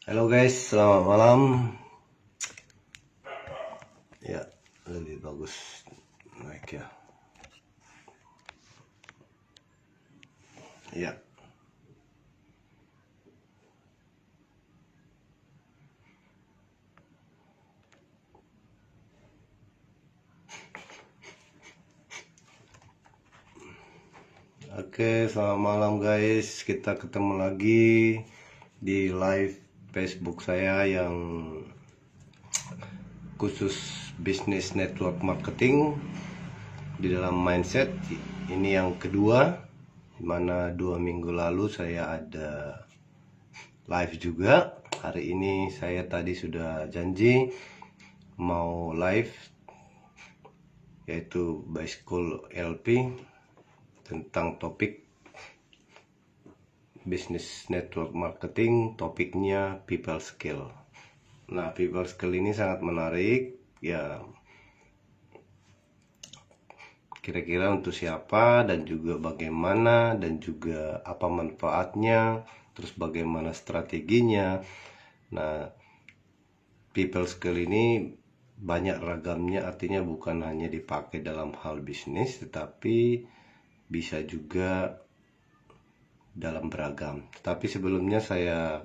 Halo guys, selamat malam. Ya, lebih bagus naik ya. Ya. Oke, selamat malam guys. Kita ketemu lagi di live Facebook saya yang khusus bisnis network marketing di dalam mindset. Ini yang kedua, dimana 2 minggu lalu saya ada live juga. Hari ini saya tadi sudah janji mau live, yaitu by School LP, tentang topik bisnis network marketing, topiknya people skill. Nah, people skill ini sangat menarik ya, kira-kira untuk siapa dan juga bagaimana dan juga apa manfaatnya, terus bagaimana strateginya. Nah, people skill ini banyak ragamnya, artinya bukan hanya dipakai dalam hal bisnis, tetapi bisa juga dalam beragam. Tetapi sebelumnya saya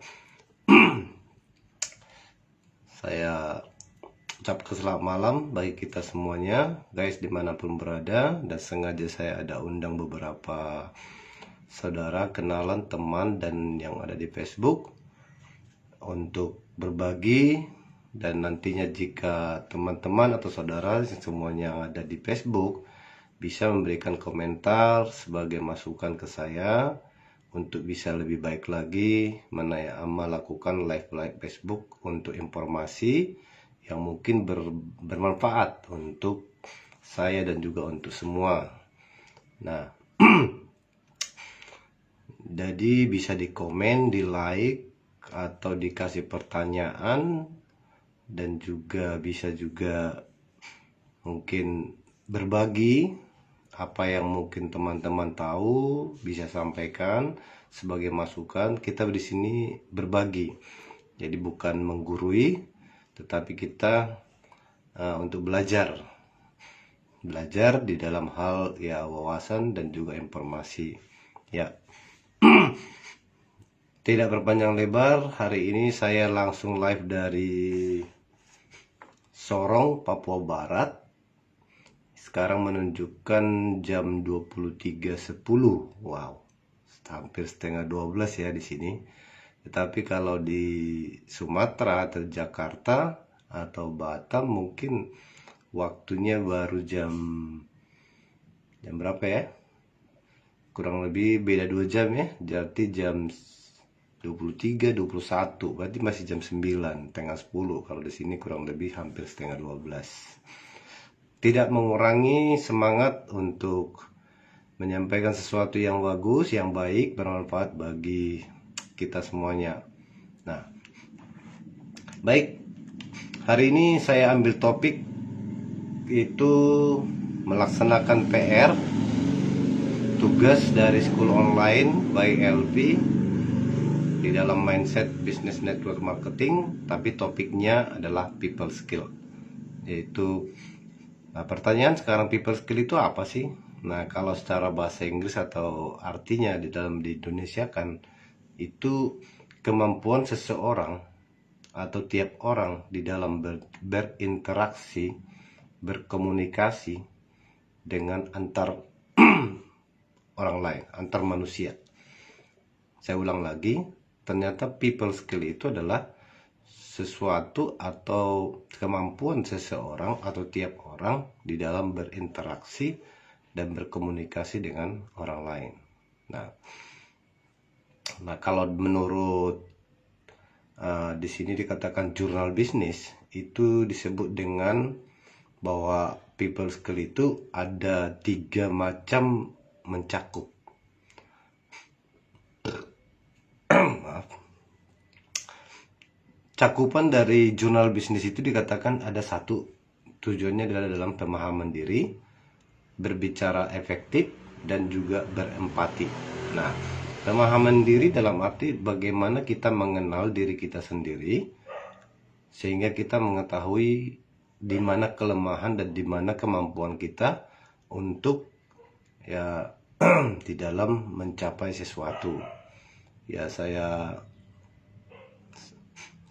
ucapkan selamat malam bagi kita semuanya guys, dimanapun berada. Dan sengaja saya ada undang beberapa saudara, kenalan, teman, dan yang ada di Facebook untuk berbagi. Dan nantinya jika teman-teman atau saudara semuanya yang ada di Facebook bisa memberikan komentar sebagai masukan ke saya untuk bisa lebih baik lagi melakukan live Facebook untuk informasi yang mungkin bermanfaat untuk saya dan juga untuk semua. Nah, jadi bisa di komen, di like, atau dikasih pertanyaan, dan juga bisa juga mungkin berbagi apa yang mungkin teman-teman tahu, bisa sampaikan sebagai masukan. Kita di sini berbagi, jadi bukan menggurui, tetapi kita untuk belajar di dalam hal ya wawasan dan juga informasi ya. Tidak berpanjang lebar, hari ini saya langsung live dari Sorong, Papua Barat. Sekarang menunjukkan jam 23.10. Wow, hampir setengah 12 ya di sini. Tetapi kalau di Sumatera atau Jakarta atau Batam mungkin waktunya baru jam berapa ya? Kurang lebih beda 2 jam ya. Jadi jam 23, 21. Berarti masih jam 9, setengah 10. Kalau di sini kurang lebih hampir setengah 12. Tidak mengurangi semangat untuk menyampaikan sesuatu yang bagus, yang baik, bermanfaat bagi kita semuanya. Nah, baik, hari ini saya ambil topik itu melaksanakan PR, tugas dari School Online by LP di dalam mindset business network marketing, tapi topiknya adalah people skill, yaitu pertanyaan sekarang people skill itu apa sih? Nah, kalau secara bahasa Inggris atau artinya di Indonesia kan itu kemampuan seseorang atau tiap orang di dalam berinteraksi, berkomunikasi dengan antar orang lain, antar manusia. Saya ulang lagi, ternyata people skill itu adalah sesuatu atau kemampuan seseorang atau tiap orang di dalam berinteraksi dan berkomunikasi dengan orang lain. Nah kalau menurut di sini dikatakan jurnal bisnis, itu disebut dengan bahwa people skill itu ada 3 macam mencakup. Maaf. Cakupan dari jurnal bisnis itu dikatakan ada 1, tujuannya adalah dalam pemahaman diri, berbicara efektif, dan juga berempati. Nah, Pemahaman diri dalam arti bagaimana kita mengenal diri kita sendiri, sehingga kita mengetahui di mana kelemahan dan di mana kemampuan kita untuk ya di dalam mencapai sesuatu. Ya, saya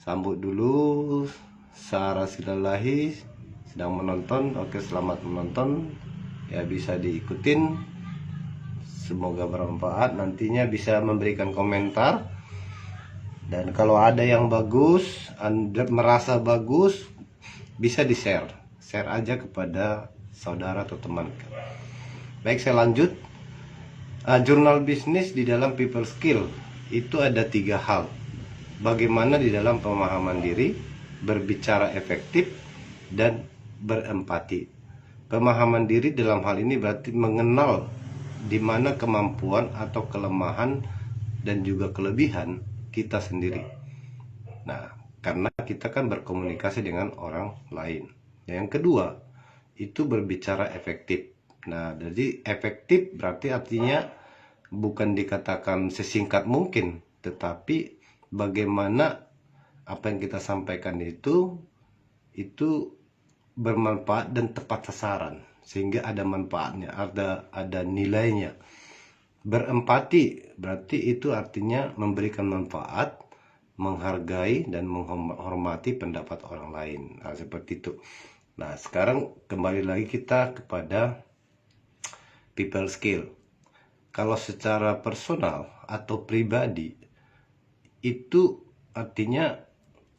sambut dulu Sarah Silalahi sedang menonton. Oke, selamat menonton. Ya, bisa diikutin. Semoga bermanfaat. Nantinya bisa memberikan komentar. Dan kalau ada yang bagus, Anda merasa bagus, bisa di-share. Share aja kepada saudara atau teman. Baik, saya lanjut. Jurnal bisnis di dalam people skill itu ada 3 hal. Bagaimana di dalam pemahaman diri, berbicara efektif, dan berempati. Pemahaman diri dalam hal ini berarti mengenal di mana kemampuan atau kelemahan dan juga kelebihan kita sendiri. Nah, karena kita kan berkomunikasi dengan orang lain. Yang kedua, itu berbicara efektif. Nah, jadi efektif berarti artinya bukan dikatakan sesingkat mungkin, tetapi bagaimana apa yang kita sampaikan itu bermanfaat dan tepat sasaran, sehingga ada manfaatnya, ada nilainya. Berempati berarti itu artinya memberikan manfaat, menghargai dan menghormati pendapat orang lain. Nah, seperti itu. Nah, sekarang kembali lagi kita kepada people skill. Kalau secara personal atau pribadi, itu artinya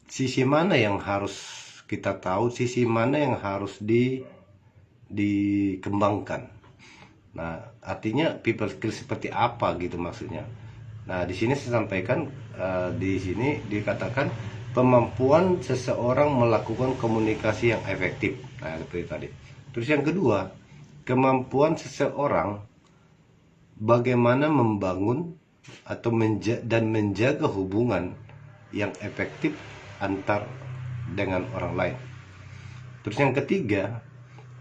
sisi mana yang harus kita tahu, sisi mana yang harus dikembangkan. Nah, artinya people skill seperti apa gitu maksudnya. Nah, di sini saya sampaikan, di sini dikatakan kemampuan seseorang melakukan komunikasi yang efektif. Nah, seperti tadi. Terus yang kedua, kemampuan seseorang bagaimana membangun atau menjaga hubungan yang efektif antar dengan orang lain. Terus yang ketiga,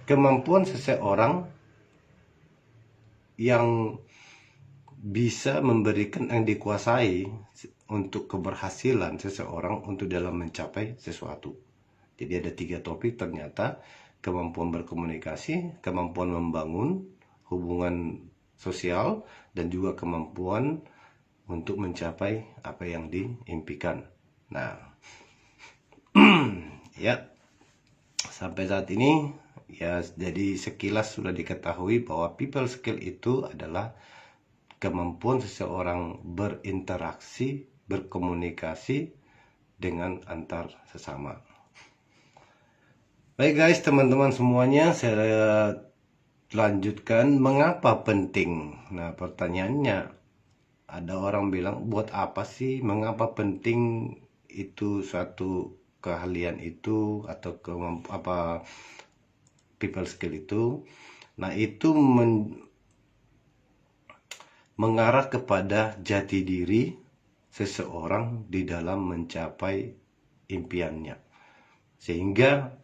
kemampuan seseorang yang bisa memberikan yang dikuasai untuk keberhasilan seseorang untuk dalam mencapai sesuatu. Jadi ada 3 topik ternyata: kemampuan berkomunikasi, kemampuan membangun hubungan sosial, dan juga kemampuan untuk mencapai apa yang diimpikan. Nah, ya, sampai saat ini ya, jadi sekilas sudah diketahui bahwa people skill itu adalah kemampuan seseorang berinteraksi, berkomunikasi dengan antar sesama. Baik guys, teman-teman semuanya, saya lanjutkan mengapa penting. Nah, pertanyaannya, ada orang bilang, buat apa sih, mengapa penting itu suatu keahlian itu atau people skill itu. Nah, itu mengarah kepada jati diri seseorang di dalam mencapai impiannya. Sehingga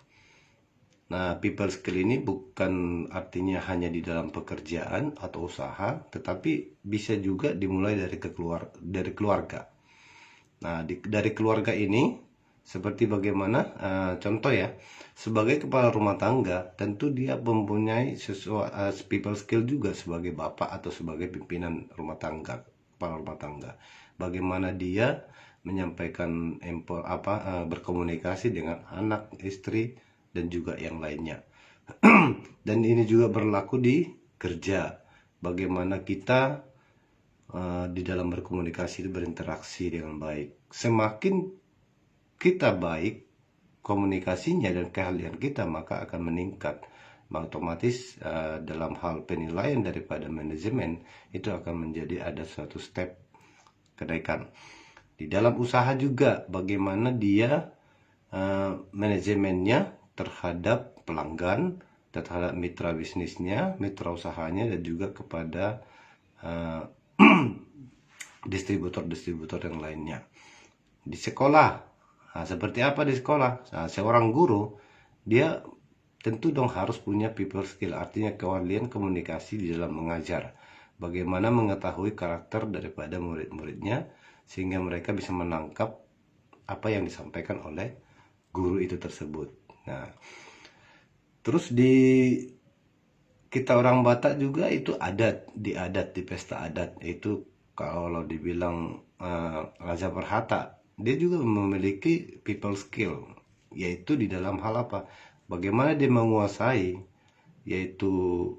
people skill ini bukan artinya hanya di dalam pekerjaan atau usaha, tetapi bisa juga dimulai dari keluarga. Nah, dari keluarga ini seperti bagaimana contoh ya, sebagai kepala rumah tangga tentu dia mempunyai people skill juga sebagai bapak atau sebagai pimpinan rumah tangga, kepala rumah tangga. Bagaimana dia menyampaikan berkomunikasi dengan anak, istri, dan juga yang lainnya. Dan ini juga berlaku di kerja. Bagaimana kita di dalam berkomunikasi, berinteraksi dengan baik. Semakin kita baik komunikasinya dan keahlian kita, maka akan meningkat. Otomatis dalam hal penilaian daripada manajemen itu akan menjadi ada suatu step kenaikan. Di dalam usaha juga bagaimana dia manajemennya terhadap pelanggan, terhadap mitra bisnisnya, mitra usahanya, dan juga kepada distributor-distributor yang lainnya. Di sekolah, seperti apa di sekolah? Nah, seorang guru, dia tentu dong harus punya people skill, artinya keahlian komunikasi di dalam mengajar. bagaimana mengetahui karakter daripada murid-muridnya sehingga mereka bisa menangkap apa yang disampaikan oleh guru itu tersebut. Nah, terus di kita orang Batak juga itu di pesta adat, itu kalau dibilang Raja Perhata, dia juga memiliki people skill, yaitu di dalam hal apa? Bagaimana dia menguasai, yaitu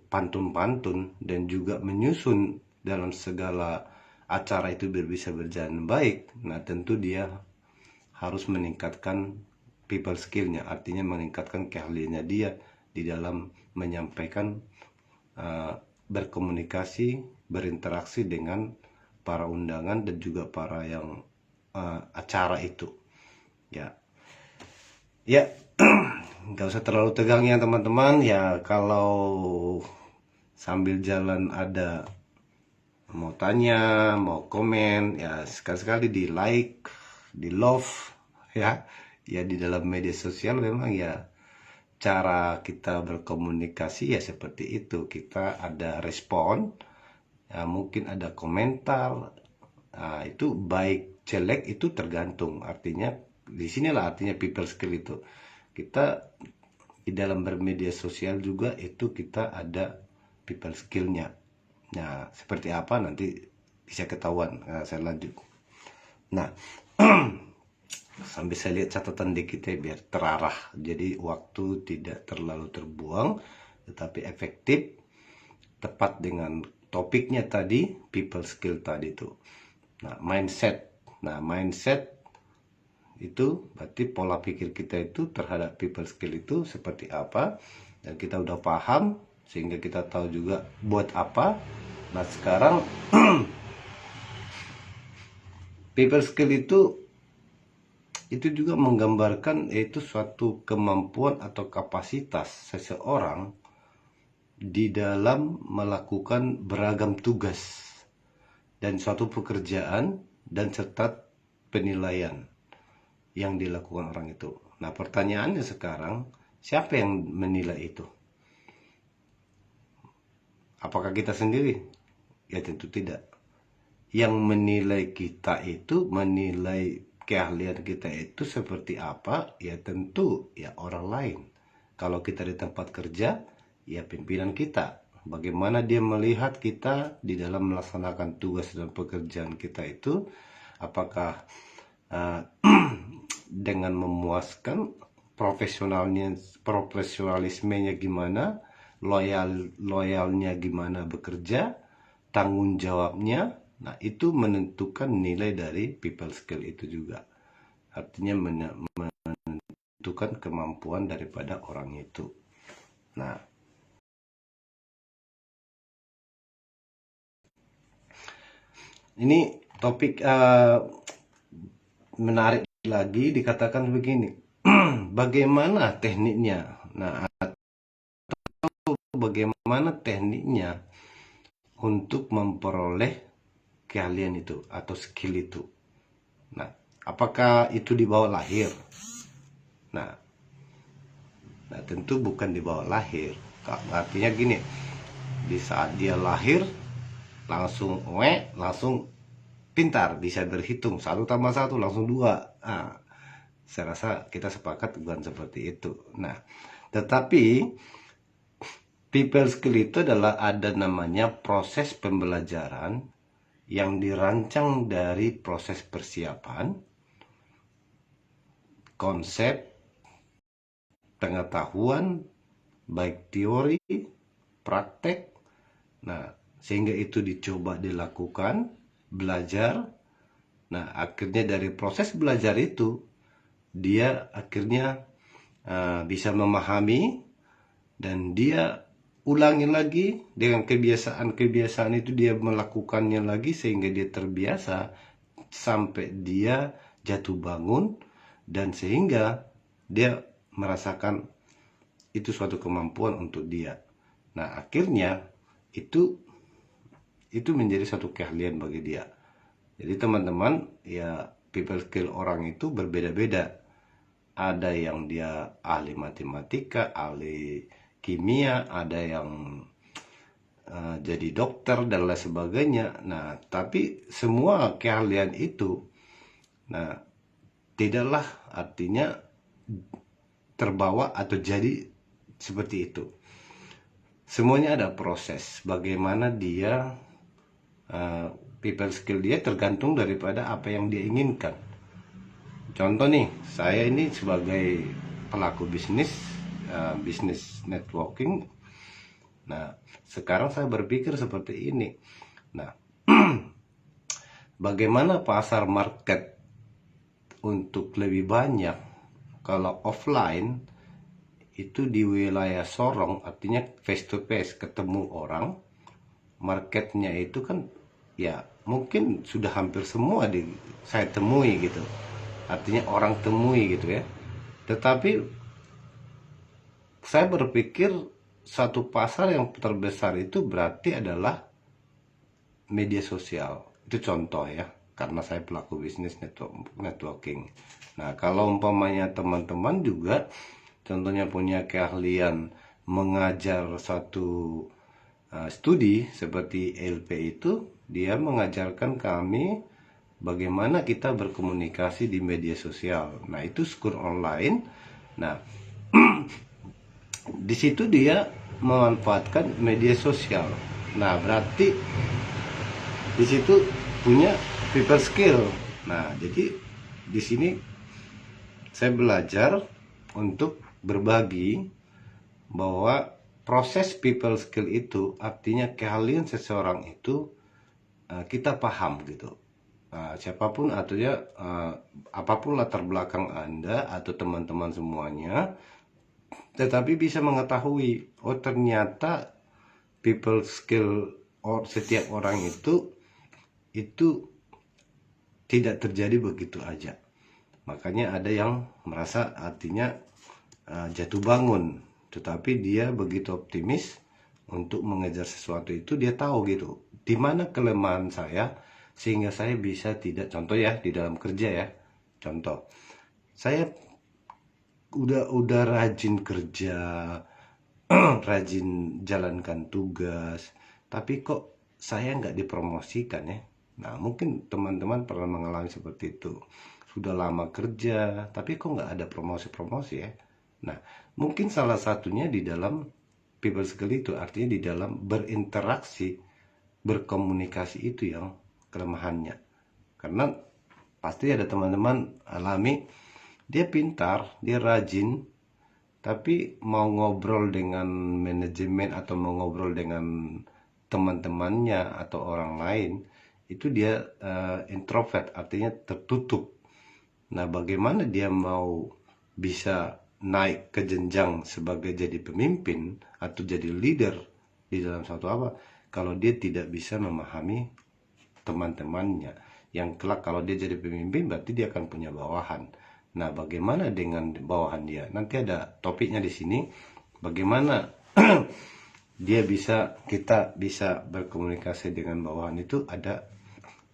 pantun-pantun dan juga menyusun dalam segala acara itu bisa berjalan baik. Nah, tentu dia harus meningkatkan people skillnya, artinya meningkatkan keahliannya dia di dalam menyampaikan, berkomunikasi, berinteraksi dengan para undangan dan juga para yang acara itu. Ya, nggak usah terlalu tegang ya teman-teman. Ya, kalau sambil jalan ada mau tanya, mau komen, ya sekali-sekali di like, di love, ya. Ya, di dalam media sosial memang ya cara kita berkomunikasi ya seperti itu. Kita ada respon, ya, mungkin ada komentar. Nah, itu baik jelek itu tergantung. Artinya di sinilah artinya people skill itu. Kita di dalam bermedia sosial juga itu kita ada people skillnya. Nah, seperti apa nanti bisa ketahuan. Nah, saya lanjut. Nah, sambil saya lihat catatan dikit ya biar terarah, jadi waktu tidak terlalu terbuang tetapi efektif, tepat dengan topiknya tadi, people skill tadi itu. Nah, mindset itu berarti pola pikir kita itu terhadap people skill itu seperti apa, dan kita udah paham sehingga kita tahu juga buat apa. Nah, sekarang people skill itu juga menggambarkan yaitu suatu kemampuan atau kapasitas seseorang di dalam melakukan beragam tugas dan suatu pekerjaan dan serta penilaian yang dilakukan orang itu. Nah, pertanyaannya sekarang, siapa yang menilai itu? Apakah kita sendiri? Ya tentu tidak. Yang menilai kita itu, menilai keahlian kita itu seperti apa, ya tentu ya orang lain. Kalau kita di tempat kerja, ya pimpinan kita. Bagaimana dia melihat kita di dalam melaksanakan tugas dan pekerjaan kita itu, apakah dengan memuaskan, profesionalismenya gimana, loyalnya gimana bekerja, tanggung jawabnya. Nah, itu menentukan nilai dari people skill itu juga. Artinya menentukan kemampuan daripada orang itu. Nah, ini topik menarik lagi, dikatakan begini. Bagaimana tekniknya? Nah, atau bagaimana tekniknya untuk memperoleh keahlian itu atau skill itu. Nah, apakah itu dibawa lahir? Nah, tentu bukan dibawa lahir. Artinya gini, di saat dia lahir langsung langsung pintar, bisa berhitung 1+1 langsung 2. Nah, saya rasa kita sepakat bukan seperti itu. Nah, tetapi people skill itu adalah ada namanya proses pembelajaran yang dirancang dari proses persiapan, konsep, pengetahuan, baik teori, praktek. Nah, sehingga itu dicoba dilakukan, belajar. Nah, akhirnya dari proses belajar itu, dia akhirnya bisa memahami, dan dia ulangi lagi dengan kebiasaan itu, dia melakukannya lagi sehingga dia terbiasa sampai dia jatuh bangun, dan sehingga dia merasakan itu suatu kemampuan untuk dia. Nah, akhirnya itu menjadi satu keahlian bagi dia. Jadi teman-teman, ya people skill orang itu berbeda-beda. Ada yang dia ahli matematika, ahli kimia, ada yang jadi dokter dan lain sebagainya. Nah, tapi semua keahlian itu, nah, tidaklah artinya terbawa atau jadi seperti itu. Semuanya ada proses. Bagaimana dia people skill dia tergantung daripada apa yang dia inginkan. Contoh nih, saya ini sebagai pelaku bisnis, bisnis networking. Nah, sekarang saya berpikir seperti ini. Nah, bagaimana pasar market untuk lebih banyak kalau offline itu di wilayah Sorong, artinya face to face, ketemu orang, marketnya itu kan ya mungkin sudah hampir semua saya temui gitu, artinya orang temui gitu ya. Tetapi saya berpikir satu pasar yang terbesar itu berarti adalah media sosial. Itu contoh ya, karena saya pelaku bisnis networking. Nah, kalau umpamanya teman-teman juga contohnya punya keahlian mengajar satu studi seperti LP itu, dia mengajarkan kami bagaimana kita berkomunikasi di media sosial. Nah, itu school online. Nah, di situ dia memanfaatkan media sosial. Nah, berarti di situ punya people skill. Nah, jadi di sini saya belajar untuk berbagi bahwa proses people skill itu artinya keahlian seseorang itu kita paham gitu. Siapapun atau ya apapun latar belakang Anda atau teman-teman semuanya, tetapi bisa mengetahui oh ternyata people skill setiap orang itu tidak terjadi begitu aja. Makanya ada yang merasa artinya jatuh bangun, tetapi dia begitu optimis untuk mengejar sesuatu itu. Dia tahu gitu di mana kelemahan saya sehingga saya bisa tidak, contoh ya di dalam kerja ya, contoh saya udah rajin kerja, rajin jalankan tugas, tapi kok saya nggak dipromosikan ya. Nah, mungkin teman-teman pernah mengalami seperti itu. Sudah lama kerja, tapi kok nggak ada promosi-promosi ya. Nah, mungkin salah satunya di dalam people skill itu, artinya di dalam berinteraksi, berkomunikasi itu yang kelemahannya. Karena pasti ada teman-teman alami, dia pintar, dia rajin, tapi mau ngobrol dengan manajemen atau mau ngobrol dengan teman-temannya atau orang lain, itu dia introvert, artinya tertutup. Nah, bagaimana dia mau bisa naik ke jenjang sebagai jadi pemimpin atau jadi leader di dalam suatu apa, kalau dia tidak bisa memahami teman-temannya, yang kelak kalau dia jadi pemimpin berarti dia akan punya bawahan. Nah, bagaimana dengan bawahan dia? Nanti ada topiknya di sini, bagaimana kita bisa berkomunikasi dengan bawahan, itu ada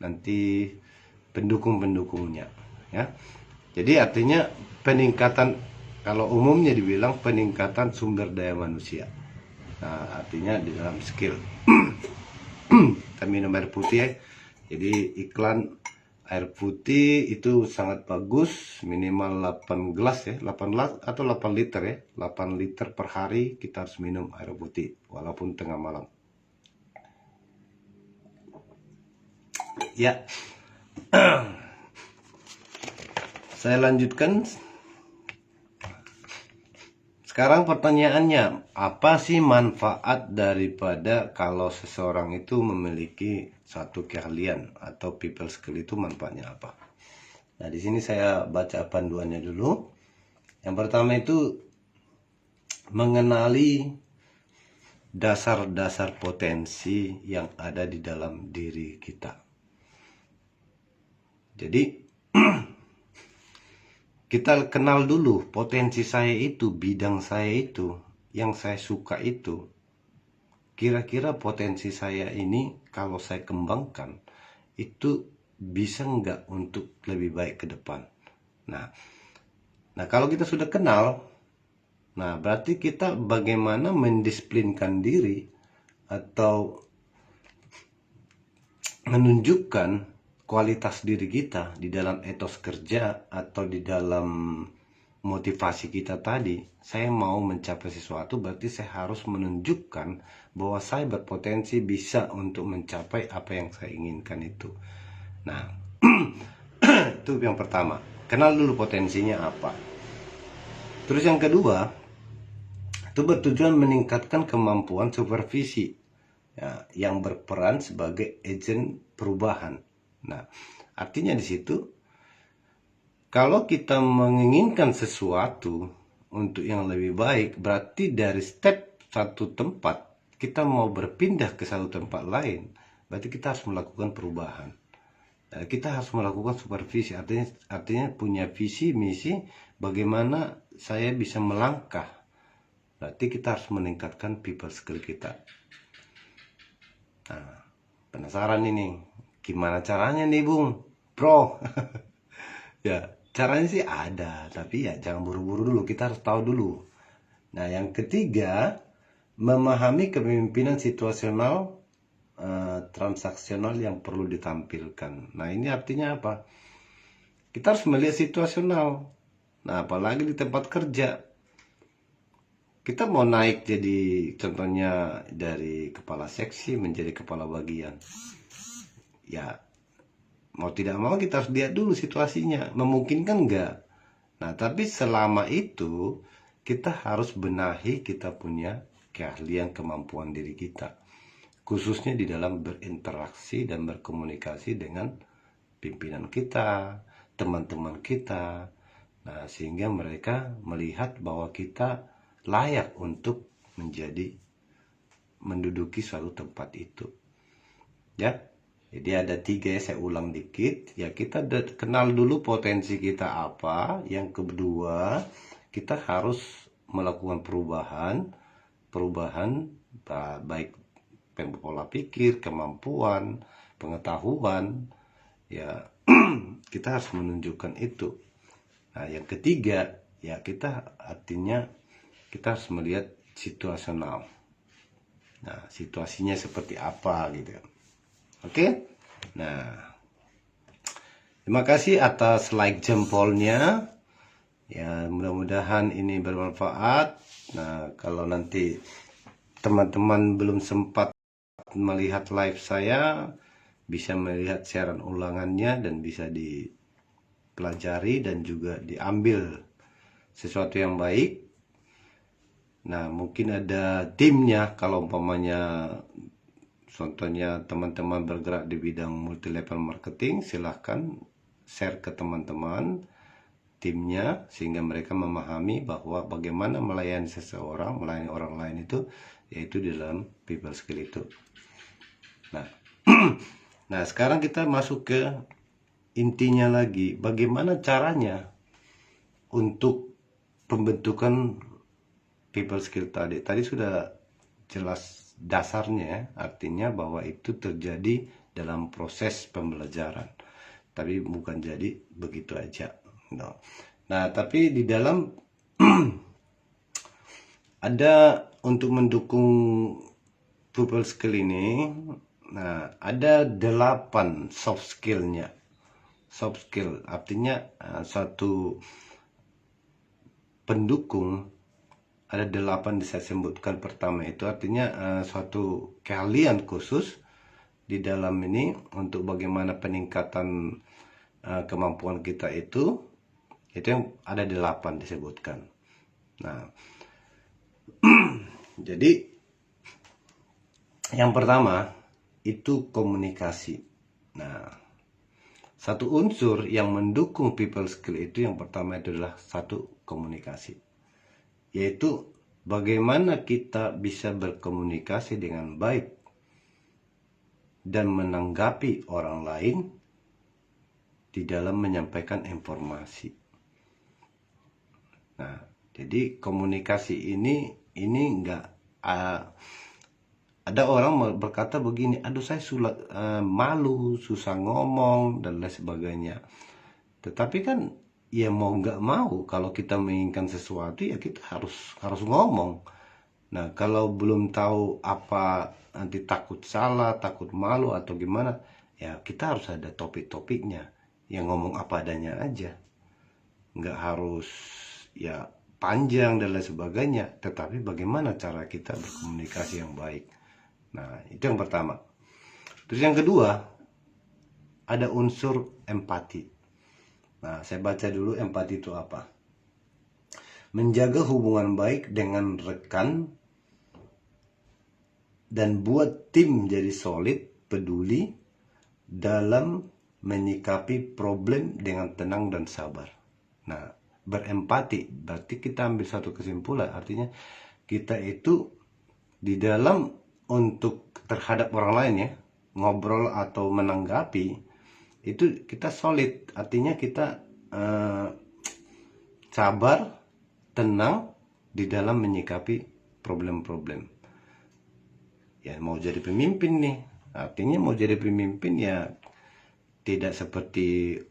nanti pendukung-pendukungnya ya. Jadi artinya peningkatan, kalau umumnya dibilang peningkatan sumber daya manusia. Nah, artinya di dalam skill. Kita minum air putih ya. Jadi iklan air putih itu sangat bagus, minimal 8 gelas ya, 8 gelas atau 8 liter ya. 8 liter per hari kita harus minum air putih walaupun tengah malam. Ya. Saya lanjutkan. Sekarang pertanyaannya, apa sih manfaat daripada kalau seseorang itu memiliki satu keahlian atau people skill, itu manfaatnya apa? Nah, di sini saya baca panduannya dulu. Yang pertama itu mengenali dasar-dasar potensi yang ada di dalam diri kita. Jadi kita kenal dulu potensi saya itu, bidang saya itu, yang saya suka itu. Kira-kira potensi saya ini kalau saya kembangkan, itu bisa nggak untuk lebih baik ke depan. Nah, kalau kita sudah kenal, nah berarti kita bagaimana mendisiplinkan diri atau menunjukkan kualitas diri kita di dalam etos kerja atau di dalam motivasi kita tadi. Saya mau mencapai sesuatu, berarti saya harus menunjukkan bahwa saya berpotensi bisa untuk mencapai apa yang saya inginkan itu. Nah, itu yang pertama. Kenal dulu potensinya apa. Terus yang kedua, itu bertujuan meningkatkan kemampuan supervisi ya, yang berperan sebagai agen perubahan. Nah, artinya di situ kalau kita menginginkan sesuatu untuk yang lebih baik, berarti dari step satu tempat kita mau berpindah ke satu tempat lain, berarti kita harus melakukan perubahan. Kita harus melakukan supervisi, artinya punya visi misi bagaimana saya bisa melangkah. Berarti kita harus meningkatkan people skill kita. Nah, penasaran ini, gimana caranya nih Bung? Bro, ya caranya sih ada, tapi ya jangan buru-buru dulu, kita harus tahu dulu. Nah, yang ketiga, memahami kepemimpinan situasional transaksional yang perlu ditampilkan. Nah, ini artinya apa? Kita harus melihat situasional. Nah, apalagi di tempat kerja. Kita mau naik jadi contohnya dari kepala seksi menjadi kepala bagian. Ya, mau tidak mau kita harus lihat dulu situasinya, memungkinkan enggak. Nah, tapi selama itu kita harus benahi kita punya keahlian kemampuan diri kita, khususnya di dalam berinteraksi dan berkomunikasi dengan pimpinan kita, teman-teman kita. Nah, sehingga mereka melihat bahwa kita layak untuk menduduki suatu tempat itu. Ya. Jadi ada 3 ya, saya ulang dikit. Ya, kita kenal dulu potensi kita apa. Yang kedua, kita harus melakukan perubahan baik pola pikir, kemampuan, pengetahuan. Ya, kita harus menunjukkan itu. Nah, yang ketiga, ya kita harus melihat situasional. Nah, situasinya seperti apa gitu. Oke, nah, terima kasih atas like jempolnya. Ya, mudah-mudahan ini bermanfaat. Nah, kalau nanti teman-teman belum sempat melihat live saya, bisa melihat siaran ulangannya dan bisa dipelajari dan juga diambil sesuatu yang baik. Nah, mungkin ada timnya kalau umpamanya contohnya teman-teman bergerak di bidang multi level marketing, silahkan share ke teman-teman timnya sehingga mereka memahami bahwa bagaimana melayani seseorang, melayani orang lain itu yaitu di dalam people skill itu. Nah, nah sekarang kita masuk ke intinya lagi, bagaimana caranya untuk pembentukan people skill tadi. Tadi sudah jelas dasarnya, artinya bahwa itu terjadi dalam proses pembelajaran, tapi bukan jadi begitu aja. No. Nah, tapi di dalam ada untuk mendukung people skill ini, nah ada 8 soft skillnya. Soft skill artinya satu pendukung. Ada 8 saya sebutkan. Pertama itu artinya suatu keahlian khusus di dalam ini untuk bagaimana peningkatan kemampuan kita itu yang ada 8 disebutkan. Nah, jadi yang pertama itu komunikasi. Nah, satu unsur yang mendukung people skill itu yang pertama itu adalah satu komunikasi. Yaitu bagaimana kita bisa berkomunikasi dengan baik dan menanggapi orang lain di dalam menyampaikan informasi. Nah, jadi komunikasi ini enggak ada orang berkata begini, aduh saya malu, susah ngomong dan lain sebagainya. Tetapi kan ya mau nggak mau kalau kita menginginkan sesuatu ya kita harus ngomong. Nah, kalau belum tahu apa, nanti takut salah, takut malu atau gimana, ya kita harus ada topik-topiknya. Yang ngomong apa adanya aja. Nggak harus ya panjang dan lain sebagainya, tetapi bagaimana cara kita berkomunikasi yang baik. Nah, itu yang pertama. Terus yang kedua, ada unsur empati. Nah, saya baca dulu empati itu apa. Menjaga hubungan baik dengan rekan dan buat tim jadi solid, peduli dalam menyikapi problem dengan tenang dan sabar. Nah, berempati berarti kita ambil satu kesimpulan, artinya kita itu di dalam untuk terhadap orang lain ya, ngobrol atau menanggapi itu kita solid, artinya kita sabar, tenang di dalam menyikapi problem-problem. Ya mau jadi pemimpin nih, artinya mau jadi pemimpin ya tidak seperti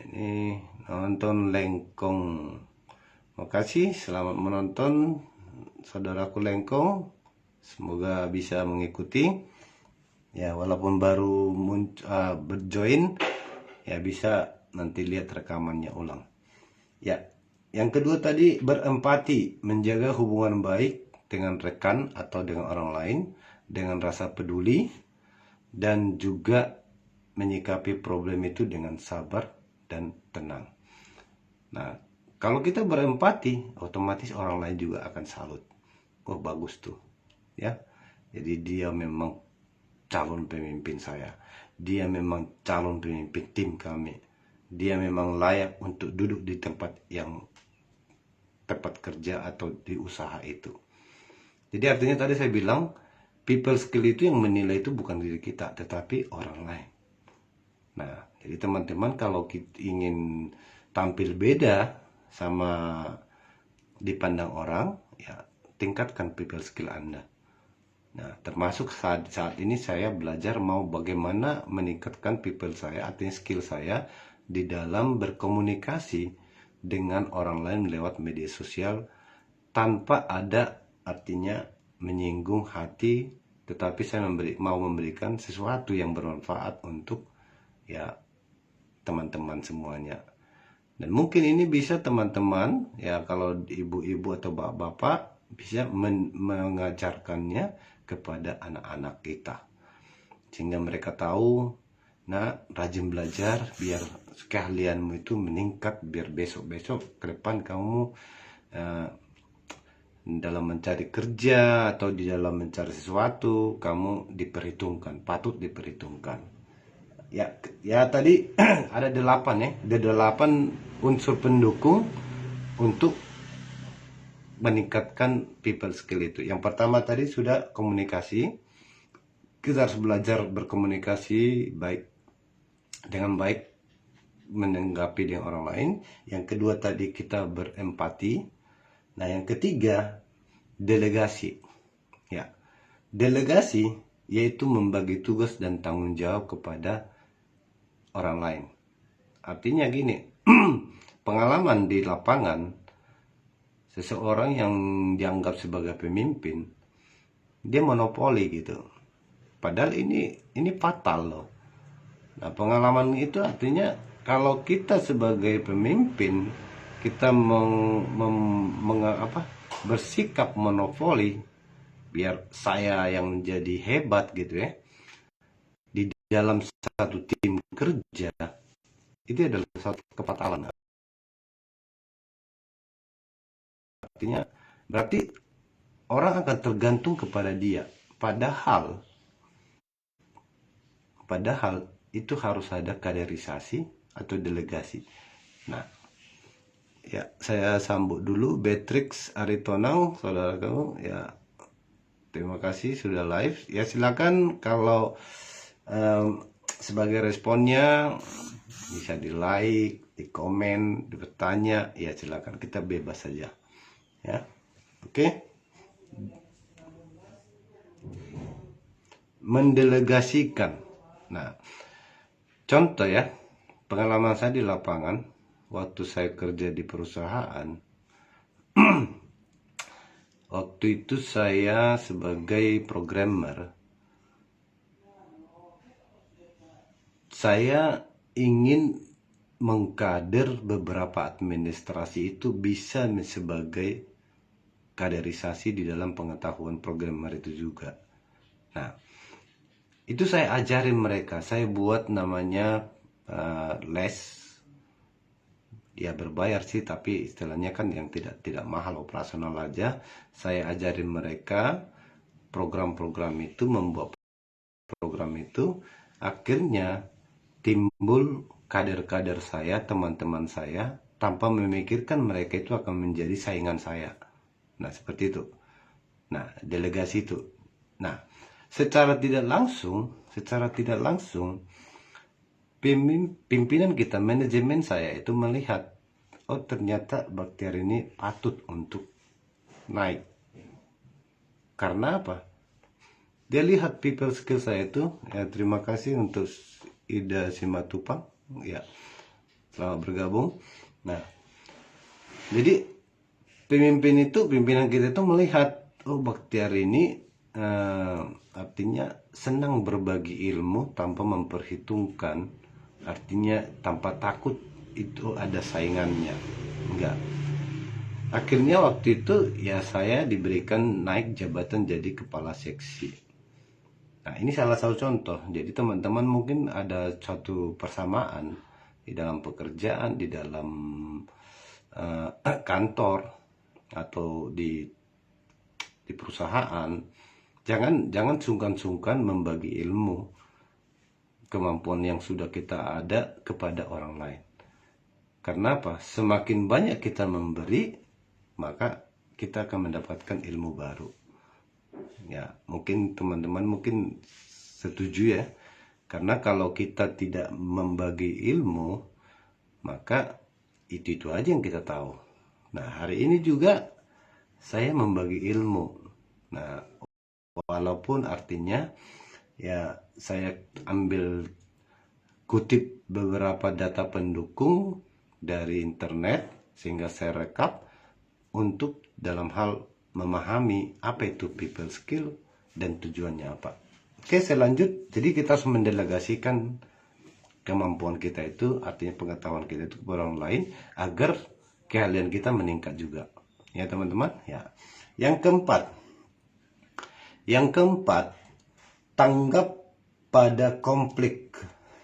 ini nonton Lengkong. Makasih, selamat menonton saudaraku Lengkong. Semoga bisa mengikuti. Ya walaupun baru berjoin, ya bisa nanti lihat rekamannya ulang. Ya, yang kedua tadi berempati, menjaga hubungan baik dengan rekan atau dengan orang lain dengan rasa peduli dan juga menyikapi problem itu dengan sabar dan tenang. Nah, kalau kita berempati, otomatis orang lain juga akan salut. Oh, bagus tuh. Ya. Jadi dia memang calon pemimpin saya. Dia memang calon pemimpin tim kami. Dia memang layak untuk duduk di tempat kerja atau di usaha itu. Jadi artinya tadi saya bilang, people skill itu yang menilai itu bukan diri kita, tetapi orang lain. Nah, jadi teman-teman kalau kita ingin tampil beda sama dipandang orang, ya tingkatkan people skill Anda. Nah, termasuk saat ini saya belajar mau bagaimana meningkatkan people saya, artinya skill saya di dalam berkomunikasi dengan orang lain lewat media sosial tanpa ada artinya menyinggung hati, tetapi saya mau memberikan sesuatu yang bermanfaat untuk ya teman-teman semuanya. Dan mungkin ini bisa teman-teman ya, kalau ibu-ibu atau bapak-bapak bisa mengajarkannya kepada anak-anak kita sehingga mereka tahu, nah rajin belajar biar keahlianmu itu meningkat, biar besok-besok ke depan kamu dalam mencari kerja atau di dalam mencari sesuatu kamu diperhitungkan, patut diperhitungkan. Ya tadi ada 8 ya, ada 8 unsur pendukung untuk meningkatkan people skill itu. Yang pertama tadi sudah komunikasi. Kita harus belajar berkomunikasi dengan baik menanggapi dengan orang lain. Yang kedua tadi kita berempati. Nah, yang ketiga delegasi. Ya. Delegasi yaitu membagi tugas dan tanggung jawab kepada orang lain. Artinya gini, pengalaman di lapangan, seseorang yang dianggap sebagai pemimpin, dia monopoli gitu. Padahal ini fatal loh. Nah, pengalaman itu artinya kalau kita sebagai pemimpin, kita bersikap monopoli, biar saya yang menjadi hebat gitu ya, di dalam satu tim kerja, itu adalah satu kefatalan. Artinya berarti orang akan tergantung kepada dia, padahal itu harus ada kaderisasi atau delegasi. Nah, ya saya sambut dulu Beatrix Aritonang, saudara kamu ya. Terima kasih sudah live. Ya silakan kalau sebagai responnya bisa di like, di komen, di bertanya, ya silakan, kita bebas saja. Ya. Oke. Mendelegasikan. Nah, contoh ya, pengalaman saya di lapangan waktu saya kerja di perusahaan, Waktu itu saya sebagai programmer, saya ingin mengkader beberapa administrasi itu bisa sebagai kaderisasi di dalam pengetahuan programmer itu juga. Nah, itu saya ajarin mereka, saya buat namanya les, ya berbayar sih, tapi istilahnya kan yang tidak mahal, operasional aja. Saya ajarin mereka program-program itu, membuat program itu, akhirnya timbul kader-kader saya, teman-teman saya, tanpa memikirkan mereka itu akan menjadi saingan saya. Nah, seperti itu. Nah, delegasi itu. Nah, secara tidak langsung, pimpinan kita, manajemen saya itu melihat, oh ternyata bakteri ini patut untuk naik. Karena apa? Dia lihat people skill saya itu. Ya, terima kasih untuk Ida Simatupang, ya, selamat bergabung. Nah, jadi pimpinan kita itu melihat, oh bakteri ini artinya senang berbagi ilmu tanpa memperhitungkan, artinya tanpa takut itu ada saingannya, enggak. Akhirnya waktu itu ya saya diberikan naik jabatan jadi kepala seksi. Nah, ini salah satu contoh. Jadi teman-teman mungkin ada suatu persamaan di dalam pekerjaan, di dalam kantor, atau di perusahaan. Jangan sungkan-sungkan membagi ilmu, kemampuan yang sudah kita ada kepada orang lain. Karena apa? Semakin banyak kita memberi, maka kita akan mendapatkan ilmu baru. Ya, mungkin teman-teman mungkin setuju ya. Karena kalau kita tidak membagi ilmu, maka itu aja yang kita tahu. Nah, hari ini juga saya membagi ilmu. Nah, walaupun artinya ya saya ambil kutip beberapa data pendukung dari internet, sehingga saya rekap untuk dalam hal memahami apa itu people skill dan tujuannya apa. Oke, saya lanjut. Jadi kita harus mendelegasikan kemampuan kita itu, artinya pengetahuan kita itu kepada orang lain, agar keahlian kita meningkat juga. Ya teman-teman, ya. Yang keempat, tanggap pada konflik.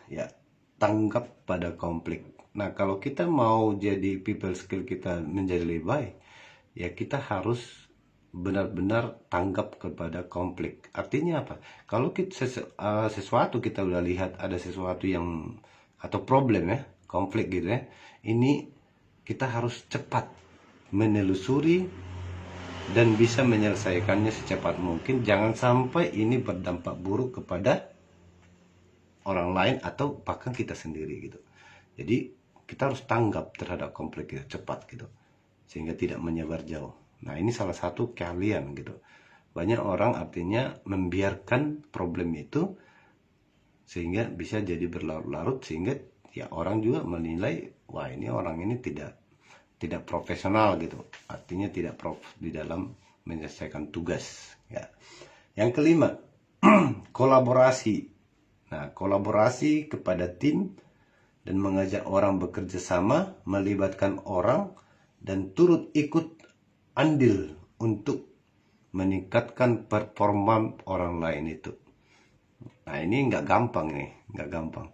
Ya, tanggap pada konflik. Nah, kalau kita mau jadi people skill kita menjadi lebih baik, ya kita harus benar-benar tanggap kepada konflik. Artinya apa? Kalau kita sesuatu kita udah lihat ada sesuatu yang atau problem ya, konflik gitu ya. Ini kita harus cepat menelusuri dan bisa menyelesaikannya secepat mungkin. Jangan sampai ini berdampak buruk kepada orang lain atau bahkan kita sendiri gitu. Jadi kita harus tanggap terhadap konflik itu cepat gitu, sehingga tidak menyebar jauh. Nah, ini salah satu keahlian gitu. Banyak orang artinya membiarkan problem itu sehingga bisa jadi berlarut-larut, sehingga ya orang juga menilai, wah ini orang ini tidak profesional gitu. Artinya tidak prof di dalam menyelesaikan tugas ya. Yang kelima, kolaborasi. Nah, kolaborasi kepada tim dan mengajak orang bekerja sama, melibatkan orang dan turut ikut andil untuk meningkatkan performa orang lain itu. Nah, ini nggak gampang nih, nggak gampang.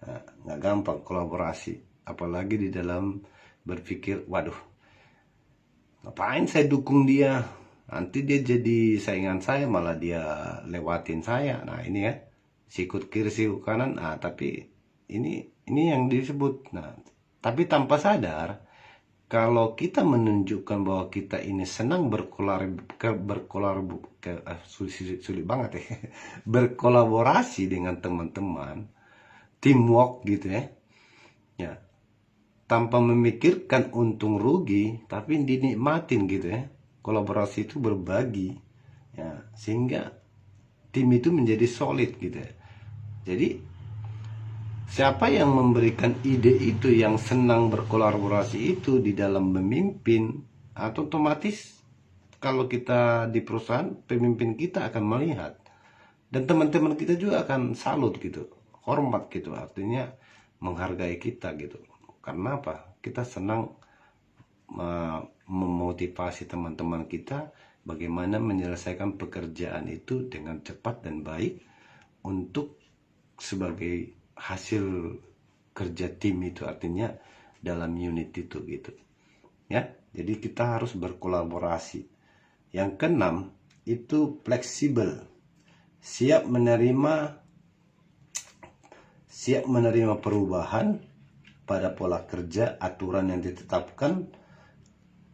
Nah, nggak gampang kolaborasi, apalagi di dalam berpikir, waduh, ngapain saya dukung dia, nanti dia jadi saingan saya, malah dia lewatin saya. Nah, ini ya, sikut kiri sikut kanan. Nah, tapi ini yang disebut. Nah, tapi tanpa sadar, kalau kita menunjukkan bahwa kita ini senang sulit banget ya, berkolaborasi dengan teman-teman, teamwork gitu ya, ya, tanpa memikirkan untung rugi, tapi dinikmatin gitu ya. Kolaborasi itu berbagi, ya, sehingga tim itu menjadi solid gitu ya. Jadi siapa yang memberikan ide itu, yang senang berkolaborasi itu di dalam memimpin, atau otomatis kalau kita di perusahaan, pemimpin kita akan melihat, dan teman-teman kita juga akan salut gitu, hormat gitu, artinya menghargai kita gitu. Karena apa? Kita senang memotivasi teman-teman kita bagaimana menyelesaikan pekerjaan itu dengan cepat dan baik untuk sebagai hasil kerja tim itu, artinya dalam unit itu gitu ya. Jadi kita harus berkolaborasi. Yang keenam itu fleksibel, siap menerima perubahan pada pola kerja, aturan yang ditetapkan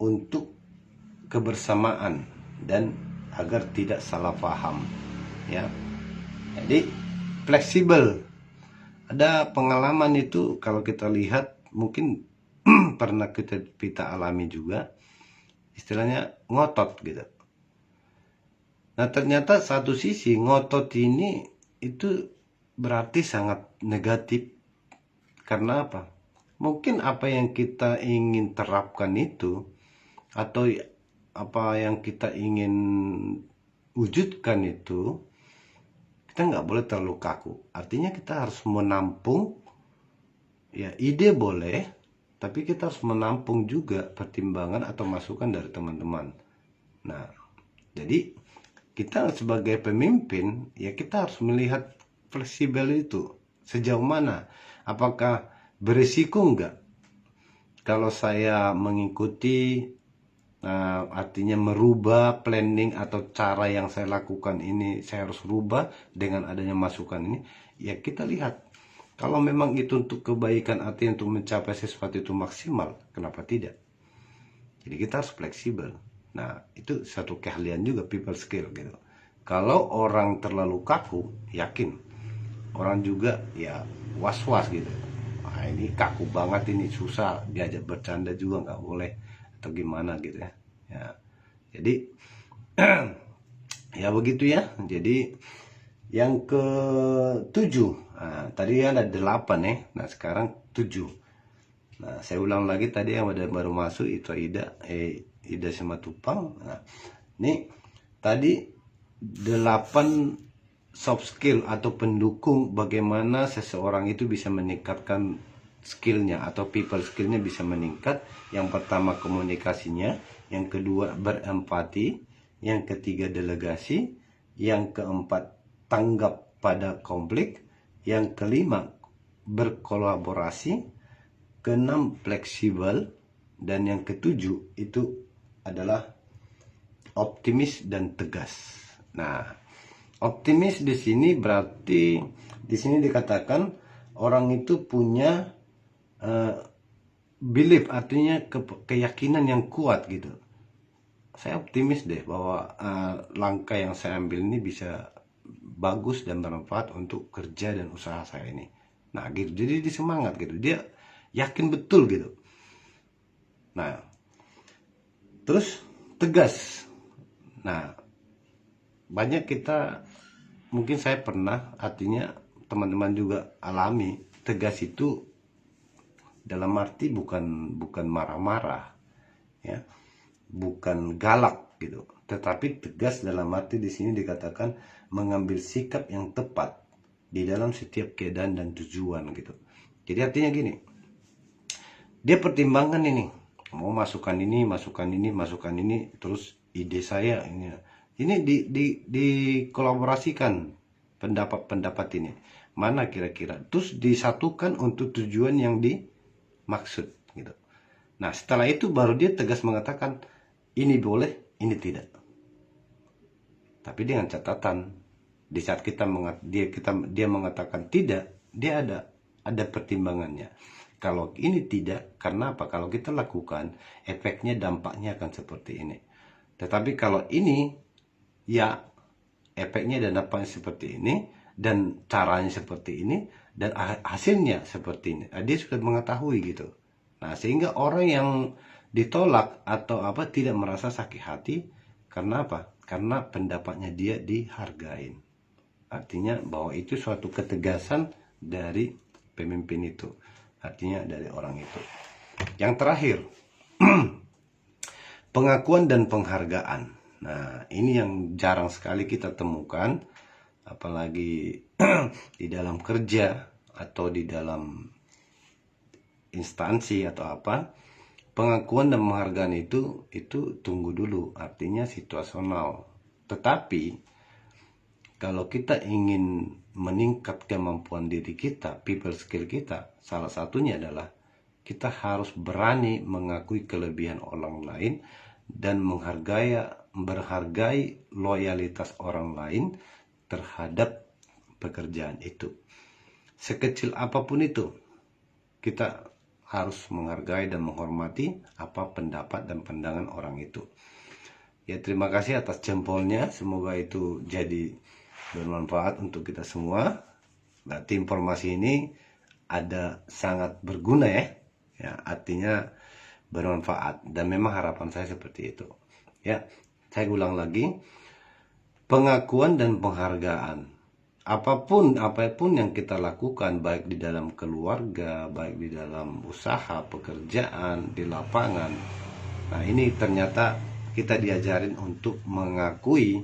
untuk kebersamaan dan agar tidak salah paham ya. Jadi fleksibel. Ada pengalaman itu kalau kita lihat mungkin pernah kita alami juga, istilahnya ngotot gitu. Nah ternyata satu sisi ngotot ini itu berarti sangat negatif. Karena apa? Mungkin apa yang kita ingin terapkan itu, atau apa yang kita ingin wujudkan itu, kita nggak boleh terlalu kaku. Artinya kita harus menampung, ya ide boleh, tapi kita harus menampung juga pertimbangan atau masukan dari teman-teman. Nah, jadi kita sebagai pemimpin, ya kita harus melihat fleksibel itu sejauh mana. Apakah berisiko enggak kalau saya mengikuti, artinya merubah planning atau cara yang saya lakukan ini, saya harus rubah dengan adanya masukan ini. Ya kita lihat, kalau memang itu untuk kebaikan, artinya untuk mencapai sesuatu itu maksimal, kenapa tidak? Jadi kita harus fleksibel. Nah itu satu keahlian juga, people skill gitu. Kalau orang terlalu kaku, yakin orang juga ya was-was gitu. Nah, ini kaku banget, ini susah diajak bercanda juga nggak boleh atau gimana gitu ya. Ya jadi ya begitu ya. Jadi yang ke-7, nah, tadi ada 8 ya. Nah sekarang 7. Nah saya ulang lagi, tadi yang baru masuk itu Ida Simatupang. Nah ini tadi 8 soft skill atau pendukung bagaimana seseorang itu bisa meningkatkan skillnya atau people skillnya bisa meningkat. Yang pertama komunikasinya, yang kedua berempati, yang ketiga delegasi, yang keempat tanggap pada konflik, yang kelima berkolaborasi, keenam fleksibel, dan yang ketujuh itu adalah optimis dan tegas. Nah, optimis di sini berarti di sini dikatakan orang itu punya belief, artinya keyakinan yang kuat gitu. Saya optimis deh bahwa langkah yang saya ambil ini bisa bagus dan bermanfaat untuk kerja dan usaha saya ini. Nah gitu, jadi dia semangat gitu, dia yakin betul gitu. Nah terus tegas. Nah banyak kita, mungkin saya pernah, artinya teman-teman juga alami, tegas itu dalam arti bukan marah-marah ya, bukan galak gitu, tetapi tegas dalam arti di sini dikatakan mengambil sikap yang tepat di dalam setiap keadaan dan tujuan gitu. Jadi artinya gini, dia pertimbangkan ini, mau masukan ini, terus ide saya ini dikolaborasikan pendapat ini, mana kira-kira, terus disatukan untuk tujuan yang dimaksud gitu. Nah setelah itu baru dia tegas mengatakan ini boleh, ini tidak. Tapi dengan catatan, di saat dia mengatakan tidak, dia ada pertimbangannya. Kalau ini tidak, karena apa? Kalau kita lakukan, efeknya, dampaknya akan seperti ini. Tetapi kalau ini, ya efeknya dan dampaknya seperti ini, dan caranya seperti ini, dan hasilnya seperti ini. Dia sudah mengetahui gitu. Nah sehingga orang yang ditolak atau apa tidak merasa sakit hati. Karena apa? Karena pendapatnya dia dihargain. Artinya bahwa itu suatu ketegasan dari pemimpin itu, artinya dari orang itu. Yang terakhir Pengakuan dan penghargaan. Nah, ini yang jarang sekali kita temukan, apalagi di dalam kerja atau di dalam instansi atau apa. Pengakuan dan penghargaan itu tunggu dulu, artinya situasional. Tetapi kalau kita ingin meningkat kemampuan diri kita, people skill kita, salah satunya adalah kita harus berani mengakui kelebihan orang lain dan berhargai loyalitas orang lain terhadap pekerjaan itu. Sekecil apapun itu, kita harus menghargai dan menghormati apa pendapat dan pandangan orang itu. Ya, terima kasih atas jempolnya. Semoga itu jadi bermanfaat untuk kita semua. Berarti informasi ini ada sangat berguna ya. Ya, artinya bermanfaat dan memang harapan saya seperti itu. Ya, saya ulang lagi. Pengakuan dan penghargaan. Apapun yang kita lakukan, baik di dalam keluarga, baik di dalam usaha, pekerjaan, di lapangan. Nah, ini ternyata kita diajarin untuk mengakui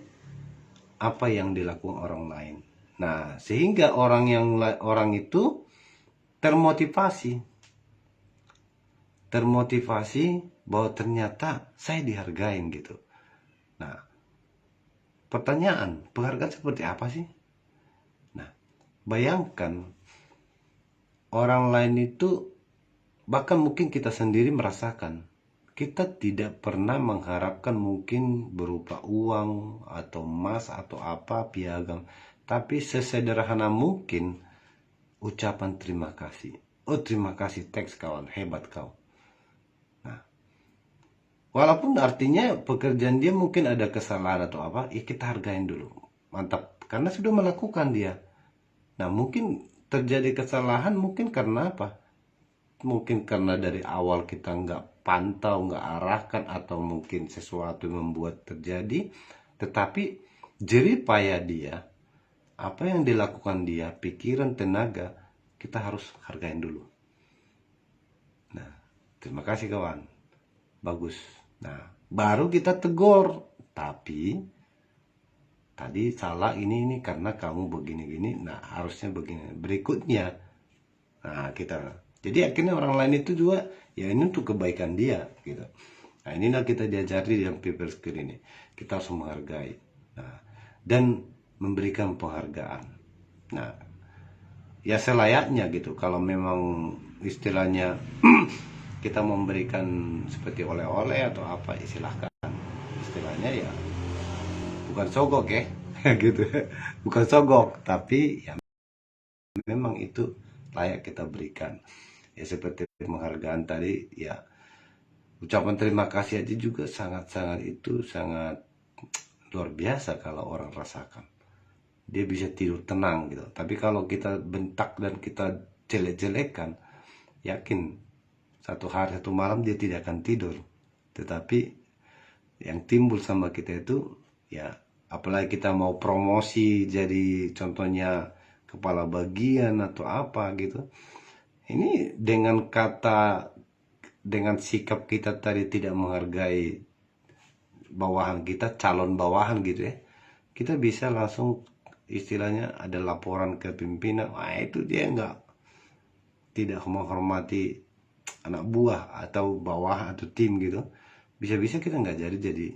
apa yang dilakukan orang lain. Nah, sehingga orang itu termotivasi bahwa ternyata saya dihargain gitu. Nah, pertanyaan, penghargaan seperti apa sih? Bayangkan orang lain itu, bahkan mungkin kita sendiri merasakan, kita tidak pernah mengharapkan mungkin berupa uang atau emas atau apa piagam, tapi sesederhana mungkin ucapan terima kasih. Oh, terima kasih, thanks kawan, hebat kau. Nah, walaupun artinya pekerjaan dia mungkin ada kesalahan atau apa, ya kita hargain dulu, mantap, karena sudah melakukan dia. Nah, mungkin terjadi kesalahan mungkin karena apa? Mungkin karena dari awal kita nggak pantau, nggak arahkan, atau mungkin sesuatu yang membuat terjadi. Tetapi jerih payah dia, apa yang dilakukan dia, pikiran, tenaga, kita harus hargain dulu. Nah, terima kasih kawan. Bagus. Nah, baru kita tegur. Tapi tadi salah ini karena kamu begini-gini, nah harusnya begini berikutnya. Nah, jadi akhirnya orang lain itu juga ya ini untuk kebaikan dia gitu. Nah, inilah kita diajari dalam people skill ini, kita harus menghargai, nah, dan memberikan penghargaan. Nah, ya selayaknya gitu, kalau memang istilahnya kita memberikan seperti oleh-oleh atau apa, silahkan, istilahnya ya bukan sogok ya gitu, bukan sogok, tapi ya memang itu layak kita berikan. Ya seperti penghargaan tadi, ya ucapan terima kasih aja juga sangat luar biasa kalau orang rasakan. Dia bisa tidur tenang gitu. Tapi kalau kita bentak dan kita jelek-jelekan, yakin satu hari satu malam dia tidak akan tidur. Tetapi yang timbul sama kita itu, ya apalagi kita mau promosi jadi contohnya kepala bagian atau apa gitu, ini dengan sikap kita tadi tidak menghargai bawahan kita, calon bawahan gitu ya, kita bisa langsung istilahnya ada laporan ke pimpinan, itu dia tidak menghormati anak buah atau bawah atau tim gitu, bisa-bisa kita nggak jadi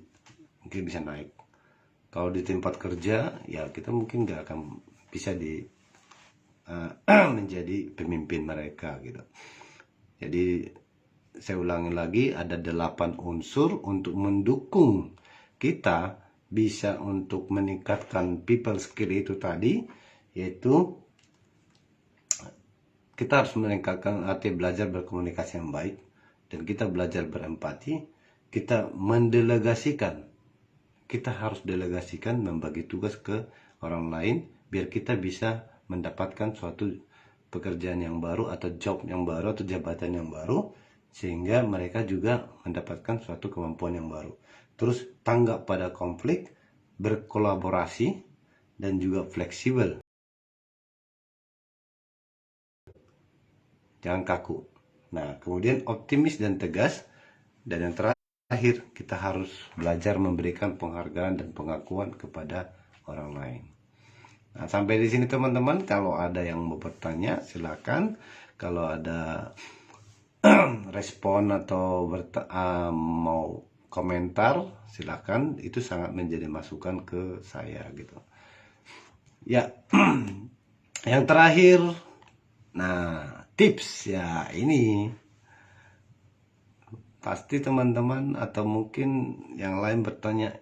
mungkin bisa naik. Kalau di tempat kerja ya kita mungkin nggak akan bisa menjadi pemimpin mereka gitu. Jadi saya ulangi lagi, ada 8 unsur untuk mendukung kita bisa untuk meningkatkan people skill itu tadi, yaitu kita harus meningkatkan arti belajar berkomunikasi yang baik, dan kita belajar berempati, kita mendelegasikan. Kita harus delegasikan, membagi tugas ke orang lain biar kita bisa mendapatkan suatu pekerjaan yang baru atau job yang baru atau jabatan yang baru, sehingga mereka juga mendapatkan suatu kemampuan yang baru. Terus tanggap pada konflik, berkolaborasi, dan juga fleksibel. Jangan kaku. Nah, kemudian optimis dan tegas, dan yang terakhir Akhir kita harus belajar memberikan penghargaan dan pengakuan kepada orang lain. Nah, sampai di sini teman-teman, kalau ada yang mau bertanya silakan. Kalau ada respon atau mau komentar silakan, itu sangat menjadi masukan ke saya gitu. Ya, yang terakhir, nah tips ya ini. Pasti teman-teman atau mungkin yang lain bertanya,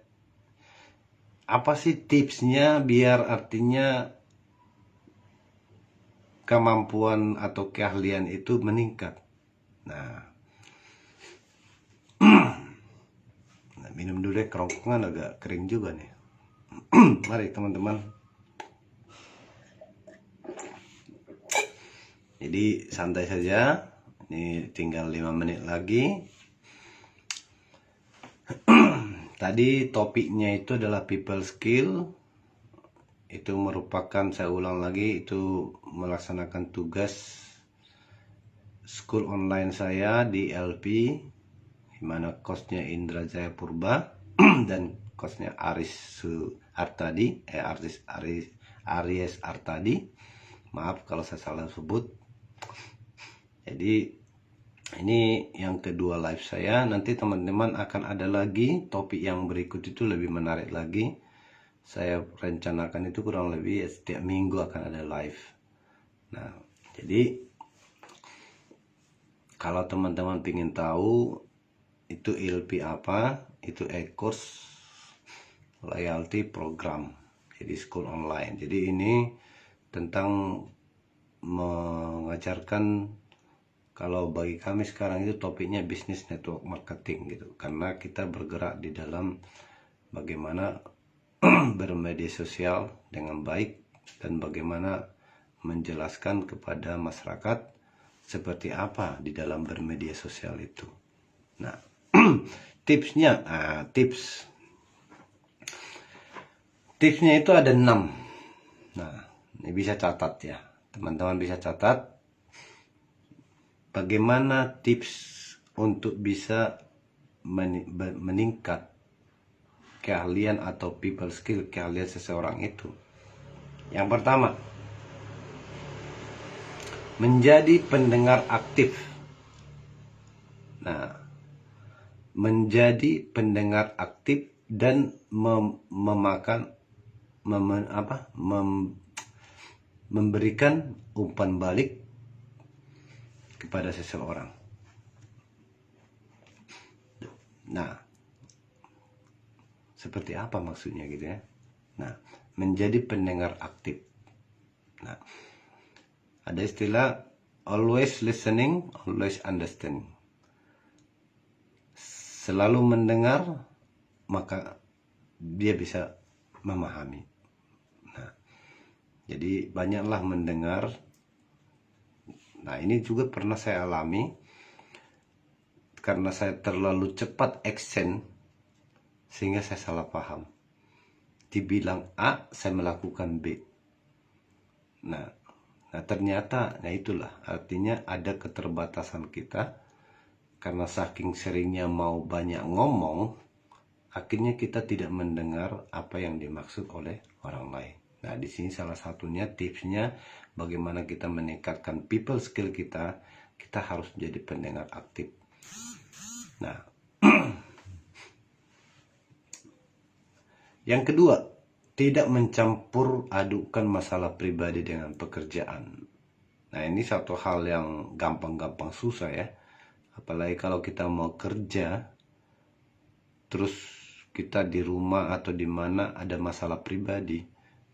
apa sih tipsnya biar artinya kemampuan atau keahlian itu meningkat? Nah, minum dulu deh, kerongkongan agak kering juga nih. Mari teman-teman. Jadi santai saja. Ini tinggal 5 menit lagi. Tadi topiknya itu adalah people skill. Itu merupakan, saya ulang lagi, itu melaksanakan tugas school online saya di LP, di mana coachnya Indra Jaya Purba dan coachnya Aries Artadi. Maaf kalau saya salah sebut. Jadi ini yang kedua live saya. Nanti teman-teman akan ada lagi topik yang berikut, itu lebih menarik lagi. Saya rencanakan itu kurang lebih setiap minggu akan ada live. Nah, jadi kalau teman-teman ingin tahu itu LP apa, itu e-course loyalty program, jadi school online. Jadi ini tentang mengajarkan, kalau bagi kami sekarang itu topiknya bisnis network marketing gitu, karena kita bergerak di dalam bagaimana bermedia sosial dengan baik dan bagaimana menjelaskan kepada masyarakat seperti apa di dalam bermedia sosial itu. Nah, tipsnya, tipsnya itu ada 6. Nah, ini bisa catat ya, teman-teman bisa catat. Bagaimana tips untuk bisa meningkat keahlian atau people skill, keahlian seseorang itu. Yang pertama, menjadi pendengar aktif. Nah, menjadi pendengar aktif dan memberikan umpan balik kepada seseorang. Nah, seperti apa maksudnya gitu ya? Nah, menjadi pendengar aktif. Nah, ada istilah always listening, always understanding. Selalu mendengar, maka dia bisa memahami. Nah, jadi banyaklah mendengar. Nah, ini juga pernah saya alami, karena saya terlalu cepat action sehingga saya salah paham. Dibilang A, saya melakukan B. Nah ternyata, nah itulah artinya ada keterbatasan kita, karena saking seringnya mau banyak ngomong, akhirnya kita tidak mendengar apa yang dimaksud oleh orang lain. Nah, di sini salah satunya tipsnya bagaimana kita meningkatkan people skill kita harus menjadi pendengar aktif. Nah, yang kedua, tidak mencampur adukan masalah pribadi dengan pekerjaan. Nah, ini satu hal yang gampang-gampang susah ya. Apalagi kalau kita mau kerja, terus kita di rumah atau di mana ada masalah pribadi.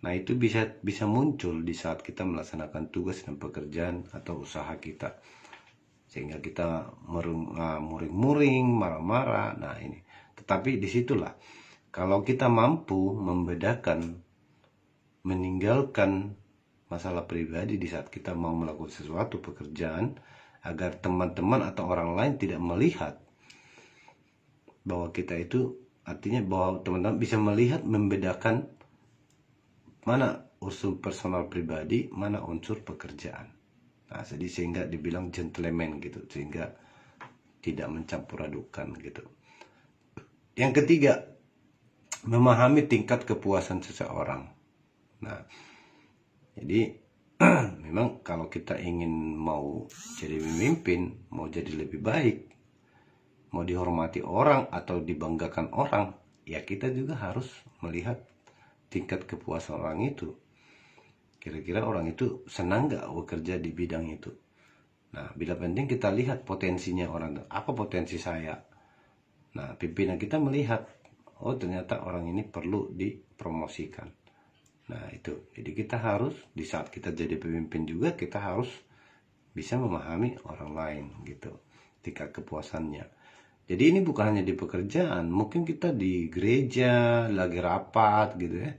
Nah, itu bisa muncul di saat kita melaksanakan tugas dan pekerjaan atau usaha kita, sehingga kita muring-muring, marah-marah. Nah, ini. Tetapi disitulah, kalau kita mampu membedakan, meninggalkan masalah pribadi di saat kita mau melakukan sesuatu pekerjaan, agar teman-teman atau orang lain tidak melihat bahwa kita itu, artinya bahwa teman-teman bisa melihat, membedakan mana unsur personal pribadi, mana unsur pekerjaan. Nah, jadi sehingga dibilang gentleman gitu, sehingga tidak mencampur adukan gitu. Yang ketiga, memahami tingkat kepuasan seseorang. Nah, jadi memang kalau kita ingin mau jadi pemimpin, mau jadi lebih baik, mau dihormati orang atau dibanggakan orang, ya kita juga harus melihat tingkat kepuasan orang itu. Kira-kira orang itu senang nggak bekerja di bidang itu. Nah, bila penting kita lihat potensinya orang, apa potensi saya. Nah, pimpinan kita melihat, oh ternyata orang ini perlu dipromosikan. Nah, itu. Jadi kita harus, di saat kita jadi pemimpin juga, kita harus bisa memahami orang lain gitu, tingkat kepuasannya. Jadi ini bukan hanya di pekerjaan, mungkin kita di gereja lagi rapat gitu ya.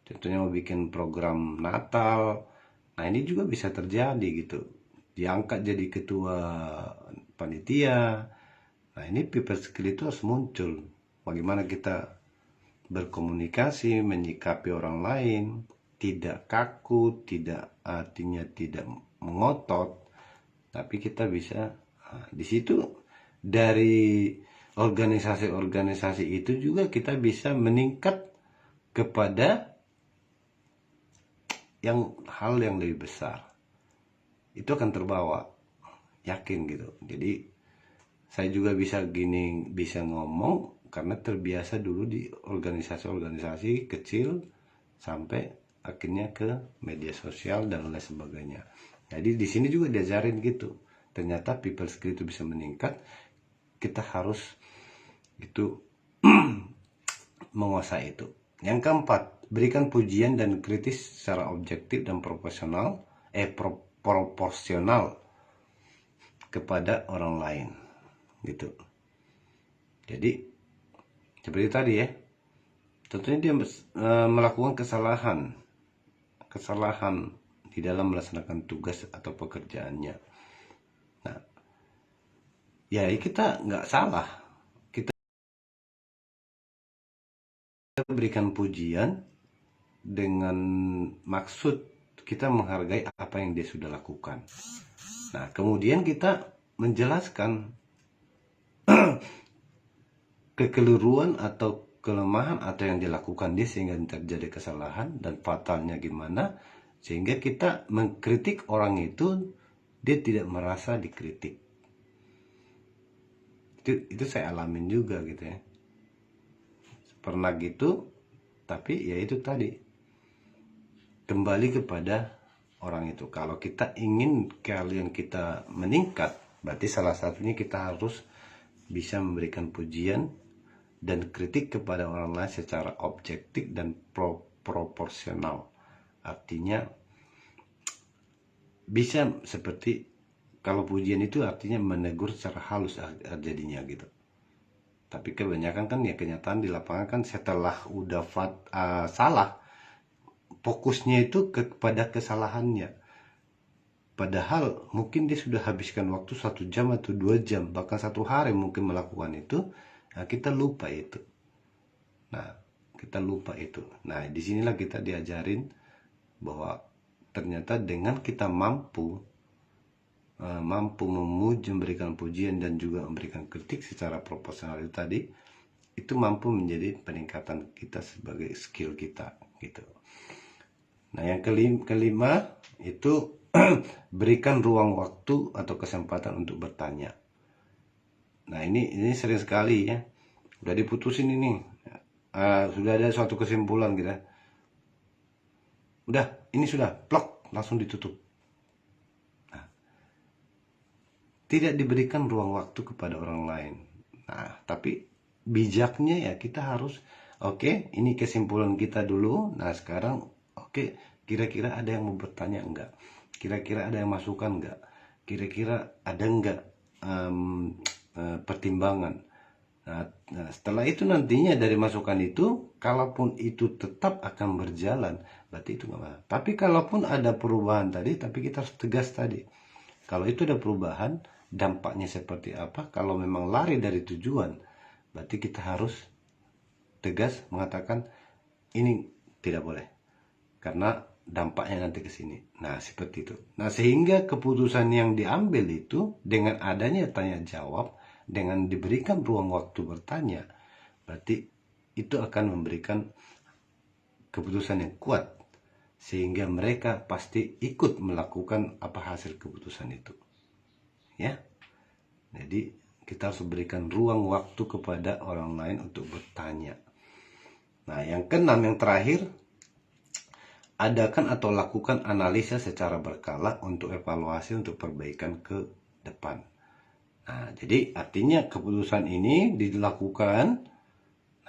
Contohnya mau bikin program Natal. Nah, ini juga bisa terjadi gitu. Diangkat jadi ketua panitia. Nah, ini people skill itu harus muncul. Bagaimana kita berkomunikasi, menyikapi orang lain, tidak kaku, tidak artinya tidak mengotot, tapi kita bisa di situ dari organisasi-organisasi itu juga kita bisa meningkat kepada hal yang lebih besar. Itu akan terbawa, yakin gitu. Jadi saya juga bisa ngomong karena terbiasa dulu di organisasi-organisasi kecil sampai akhirnya ke media sosial dan lain sebagainya. Jadi di sini juga diajarin gitu. Ternyata people skill itu bisa meningkat. Kita harus itu menguasai itu. Yang keempat, berikan pujian dan kritis secara objektif dan proporsional kepada orang lain gitu. Jadi seperti tadi ya, tentunya dia melakukan kesalahan di dalam melaksanakan tugas atau pekerjaannya. Nah, ya kita nggak salah, kita berikan pujian dengan maksud kita menghargai apa yang dia sudah lakukan. Nah, kemudian kita menjelaskan kekeliruan atau kelemahan atau yang dilakukan dia sehingga terjadi kesalahan dan fatalnya gimana, sehingga kita mengkritik orang itu dia tidak merasa dikritik. Itu saya alamin juga gitu ya, pernah gitu. Tapi ya itu tadi, kembali kepada orang itu. Kalau kita ingin kalian kita meningkat, berarti salah satunya kita harus bisa memberikan pujian dan kritik kepada orang lain secara objektif dan proporsional. Artinya bisa seperti, kalau pujian itu artinya menegur secara halus jadinya gitu. Tapi kebanyakan kan ya kenyataan di lapangan kan setelah udah salah, fokusnya itu kepada kesalahannya. Padahal mungkin dia sudah habiskan waktu 1 jam atau 2 jam, bahkan 1 hari mungkin melakukan itu. Nah, kita lupa itu. Nah, disinilah kita diajarin bahwa ternyata dengan kita mampu memuji, memberikan pujian dan juga memberikan kritik secara proporsional itu tadi, itu mampu menjadi peningkatan kita sebagai skill kita gitu. Nah, yang kelima itu berikan ruang waktu atau kesempatan untuk bertanya. Nah, ini sering sekali ya, udah diputusin ini, sudah ada suatu kesimpulan gitu, udah ini sudah plok, langsung ditutup. Nah, tidak diberikan ruang waktu kepada orang lain. Nah, tapi bijaknya ya kita harus, oke, ini kesimpulan kita dulu. Nah, sekarang oke, kira-kira ada yang mau bertanya enggak? Kira-kira ada yang masukan enggak? Kira-kira ada enggak pertimbangan? Nah, setelah itu nantinya dari masukan itu, kalaupun itu tetap akan berjalan, berarti itu nggak apa-apa. Tapi kalaupun ada perubahan tadi, tapi kita harus tegas tadi. Kalau itu ada perubahan, dampaknya seperti apa? Kalau memang lari dari tujuan, berarti kita harus tegas mengatakan ini tidak boleh, karena dampaknya nanti ke sini. Nah, seperti itu. Nah, sehingga keputusan yang diambil itu dengan adanya tanya jawab, dengan diberikan ruang waktu bertanya, berarti itu akan memberikan keputusan yang kuat, sehingga mereka pasti ikut melakukan apa hasil keputusan itu. Ya, jadi kita harus berikan ruang waktu kepada orang lain untuk bertanya. Nah, yang keenam, yang terakhir, adakan atau lakukan analisa secara berkala untuk evaluasi untuk perbaikan ke depan. Nah, jadi artinya keputusan ini dilakukan.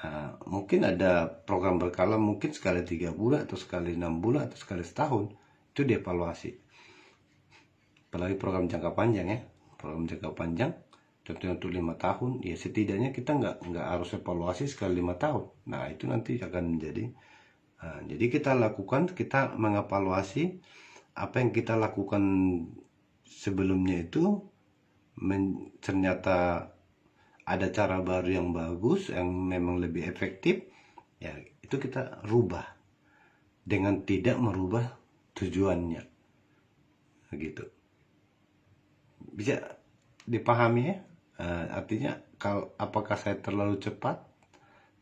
Nah, mungkin ada program berkala, mungkin sekali 3 bulan atau sekali 6 bulan atau sekali setahun itu dievaluasi. Apalagi program jangka panjang ya, program jangka panjang contohnya untuk 5 tahun, ya setidaknya kita nggak harus evaluasi sekali 5 tahun. Nah, itu nanti akan menjadi jadi kita mengevaluasi apa yang kita lakukan sebelumnya itu, ternyata ada cara baru yang bagus, yang memang lebih efektif, ya itu kita rubah dengan tidak merubah tujuannya, begitu. Bisa dipahami ya? Artinya apakah saya terlalu cepat?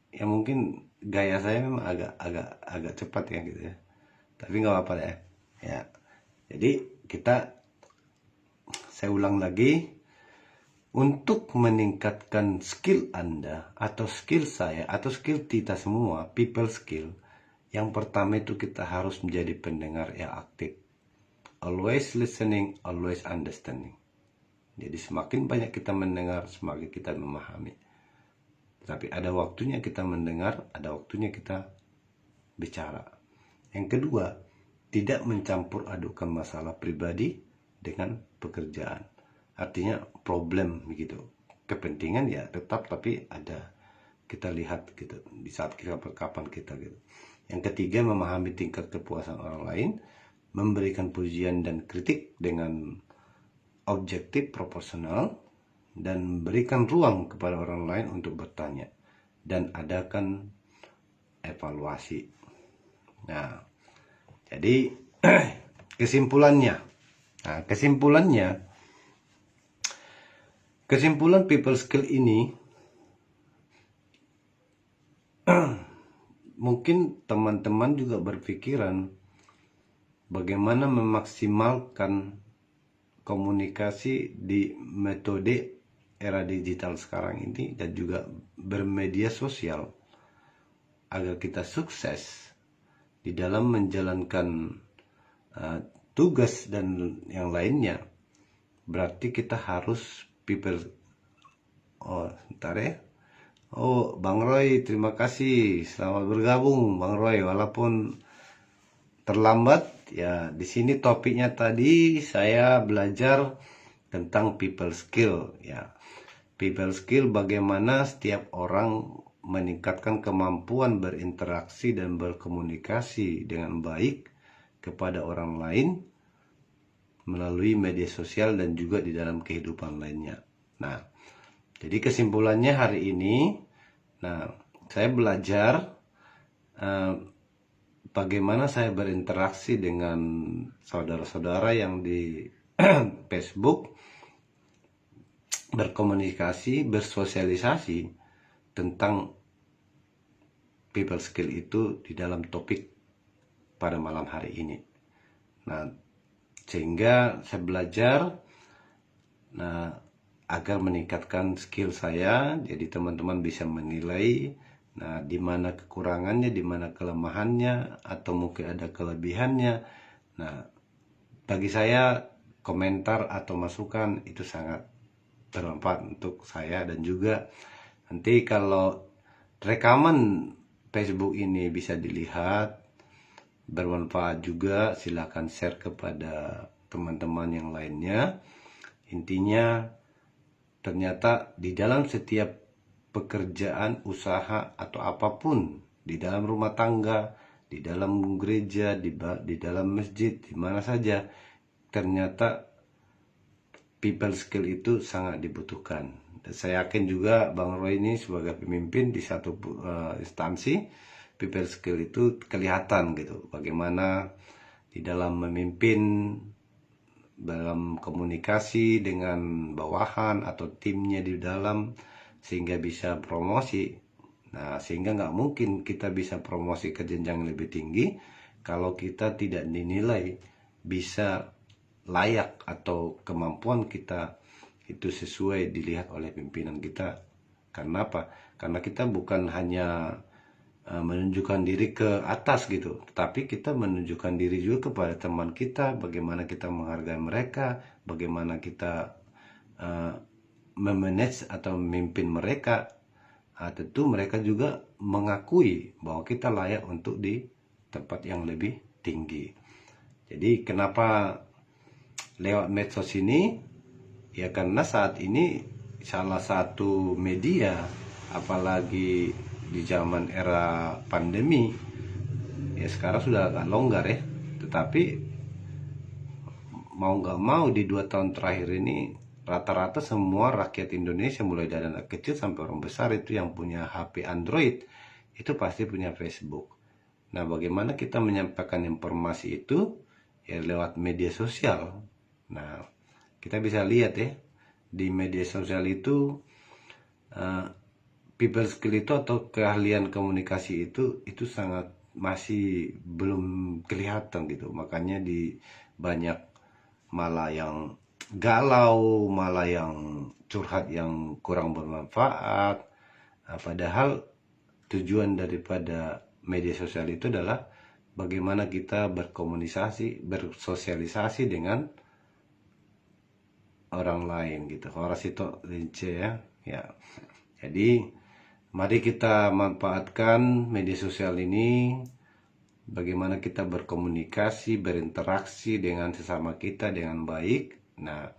Ya mungkin gaya saya memang agak cepat ya gitu ya. Tapi nggak apa-apa ya. Ya, jadi saya ulang lagi. Untuk meningkatkan skill Anda atau skill saya atau skill kita semua, people skill, yang pertama itu kita harus menjadi pendengar yang aktif. Always listening, always understanding. Jadi semakin banyak kita mendengar, semakin kita memahami. Tapi ada waktunya kita mendengar, ada waktunya kita bicara. Yang kedua, tidak mencampur adukan masalah pribadi dengan pekerjaan. Artinya problem begitu. Kepentingan ya tetap, tapi ada kita lihat gitu di saat kapan kita gitu. Yang ketiga, memahami tingkat kepuasan orang lain, memberikan pujian dan kritik dengan objektif proporsional, dan berikan ruang kepada orang lain untuk bertanya, dan adakan evaluasi. Nah, jadi kesimpulannya kesimpulan people skill ini, mungkin teman-teman juga berpikiran bagaimana memaksimalkan komunikasi di metode era digital sekarang ini dan juga bermedia sosial agar kita sukses di dalam menjalankan tugas dan yang lainnya. Berarti kita harus Bang Roy, terima kasih, selamat bergabung Bang Roy, walaupun terlambat ya. Di sini topiknya tadi saya belajar tentang people skill ya. People skill, bagaimana setiap orang meningkatkan kemampuan berinteraksi dan berkomunikasi dengan baik kepada orang lain melalui media sosial dan juga di dalam kehidupan lainnya. Nah, jadi kesimpulannya hari ini, saya belajar bagaimana saya berinteraksi dengan saudara-saudara yang di Facebook, berkomunikasi, bersosialisasi tentang people skill itu di dalam topik pada malam hari ini. Nah, sehingga saya belajar agar meningkatkan skill saya. Jadi teman-teman bisa menilai di mana kekurangannya, di mana kelemahannya, atau mungkin ada kelebihannya. Nah, bagi saya komentar atau masukan itu sangat bermanfaat untuk saya, dan juga nanti kalau rekaman Facebook ini bisa dilihat, bermanfaat juga, silahkan share kepada teman-teman yang lainnya. Intinya ternyata di dalam setiap pekerjaan, usaha, atau apapun, di dalam rumah tangga, di dalam gereja, di dalam masjid, di mana saja, ternyata people skill itu sangat dibutuhkan. Dan saya yakin juga Bang Roy ini sebagai pemimpin di satu instansi, people skill itu kelihatan gitu, bagaimana di dalam memimpin, dalam komunikasi dengan bawahan atau timnya di dalam, sehingga bisa promosi. Nah, sehingga nggak mungkin kita bisa promosi ke jenjang yang lebih tinggi kalau kita tidak dinilai bisa layak atau kemampuan kita itu sesuai dilihat oleh pimpinan kita. Karena apa? Karena kita bukan hanya menunjukkan diri ke atas gitu, tetapi kita menunjukkan diri juga kepada teman kita, bagaimana kita menghargai mereka, bagaimana kita memanage atau memimpin mereka. Tentu mereka juga mengakui bahwa kita layak untuk di tempat yang lebih tinggi. Jadi kenapa lewat medsos ini? Ya karena saat ini salah satu media, apalagi di zaman era pandemi, ya sekarang sudah agak longgar ya. Tetapi mau nggak mau di 2 tahun terakhir ini rata-rata semua rakyat Indonesia mulai dari anak kecil sampai orang besar itu yang punya HP Android itu pasti punya Facebook. Nah, bagaimana kita menyampaikan informasi itu? Ya lewat media sosial. Nah, kita bisa lihat ya di media sosial itu people skill itu atau keahlian komunikasi itu sangat masih belum kelihatan gitu. Makanya di banyak malah yang galau, malah yang curhat yang kurang bermanfaat. Padahal tujuan daripada media sosial itu adalah bagaimana kita bersosialisasi dengan orang lain gitu. Horas itu lince ya. Jadi mari kita manfaatkan media sosial ini, bagaimana kita berkomunikasi, berinteraksi dengan sesama kita dengan baik. Nah,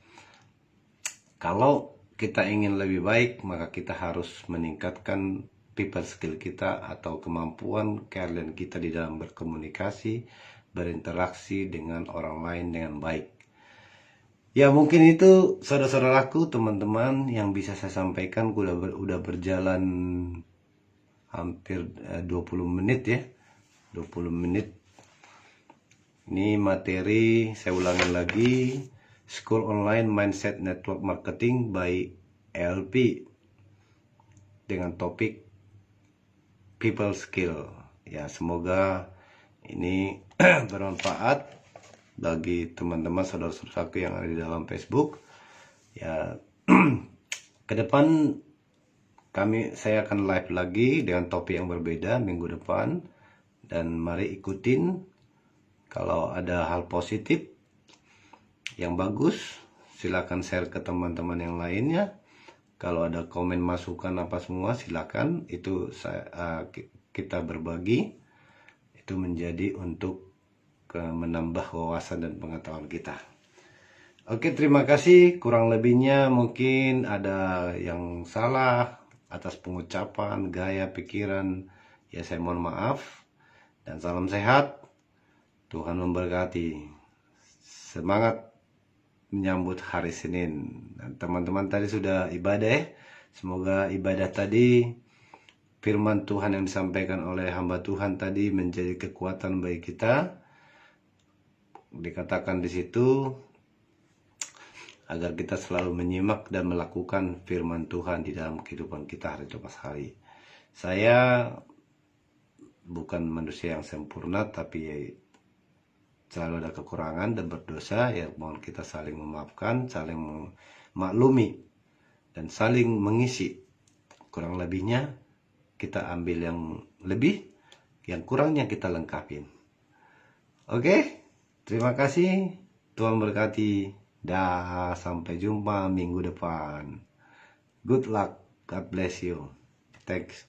kalau kita ingin lebih baik, maka kita harus meningkatkan people skill kita atau kemampuan kalian kita di dalam berkomunikasi, berinteraksi dengan orang lain dengan baik. Ya mungkin itu saudara-saudaraku, teman-teman yang bisa saya sampaikan. Udah berjalan hampir 20 menit ya. 20 menit. Ini materi saya ulangin lagi. School Online Mindset Network Marketing by LP dengan topik people skill. Ya, semoga ini bermanfaat bagi teman-teman saudara-saudaraku yang ada di dalam Facebook. Ya, ke depan saya akan live lagi dengan topik yang berbeda minggu depan, dan mari ikutin. Kalau ada hal positif yang bagus, silakan share ke teman-teman yang lainnya. Kalau ada komen masukan apa semua silakan, itu kita berbagi, itu menjadi untuk menambah wawasan dan pengetahuan kita. Oke, terima kasih. Kurang lebihnya mungkin ada yang salah atas pengucapan, gaya pikiran, ya saya mohon maaf. Dan salam sehat, Tuhan memberkati. Semangat menyambut hari Senin. Dan teman-teman tadi sudah ibadah ya. Semoga ibadah tadi, firman Tuhan yang disampaikan oleh hamba Tuhan tadi menjadi kekuatan bagi kita. Dikatakan di situ agar kita selalu menyimak dan melakukan firman Tuhan di dalam kehidupan kita hari lepas hari. Saya bukan manusia yang sempurna, tapi selalu ada kekurangan dan berdosa. Ya mohon kita saling memaafkan, saling memaklumi, dan saling mengisi. Kurang lebihnya kita ambil yang lebih, yang kurangnya kita lengkapin. Oke, terima kasih. Tuhan berkati. Dah, sampai jumpa minggu depan. Good luck. God bless you. Thanks.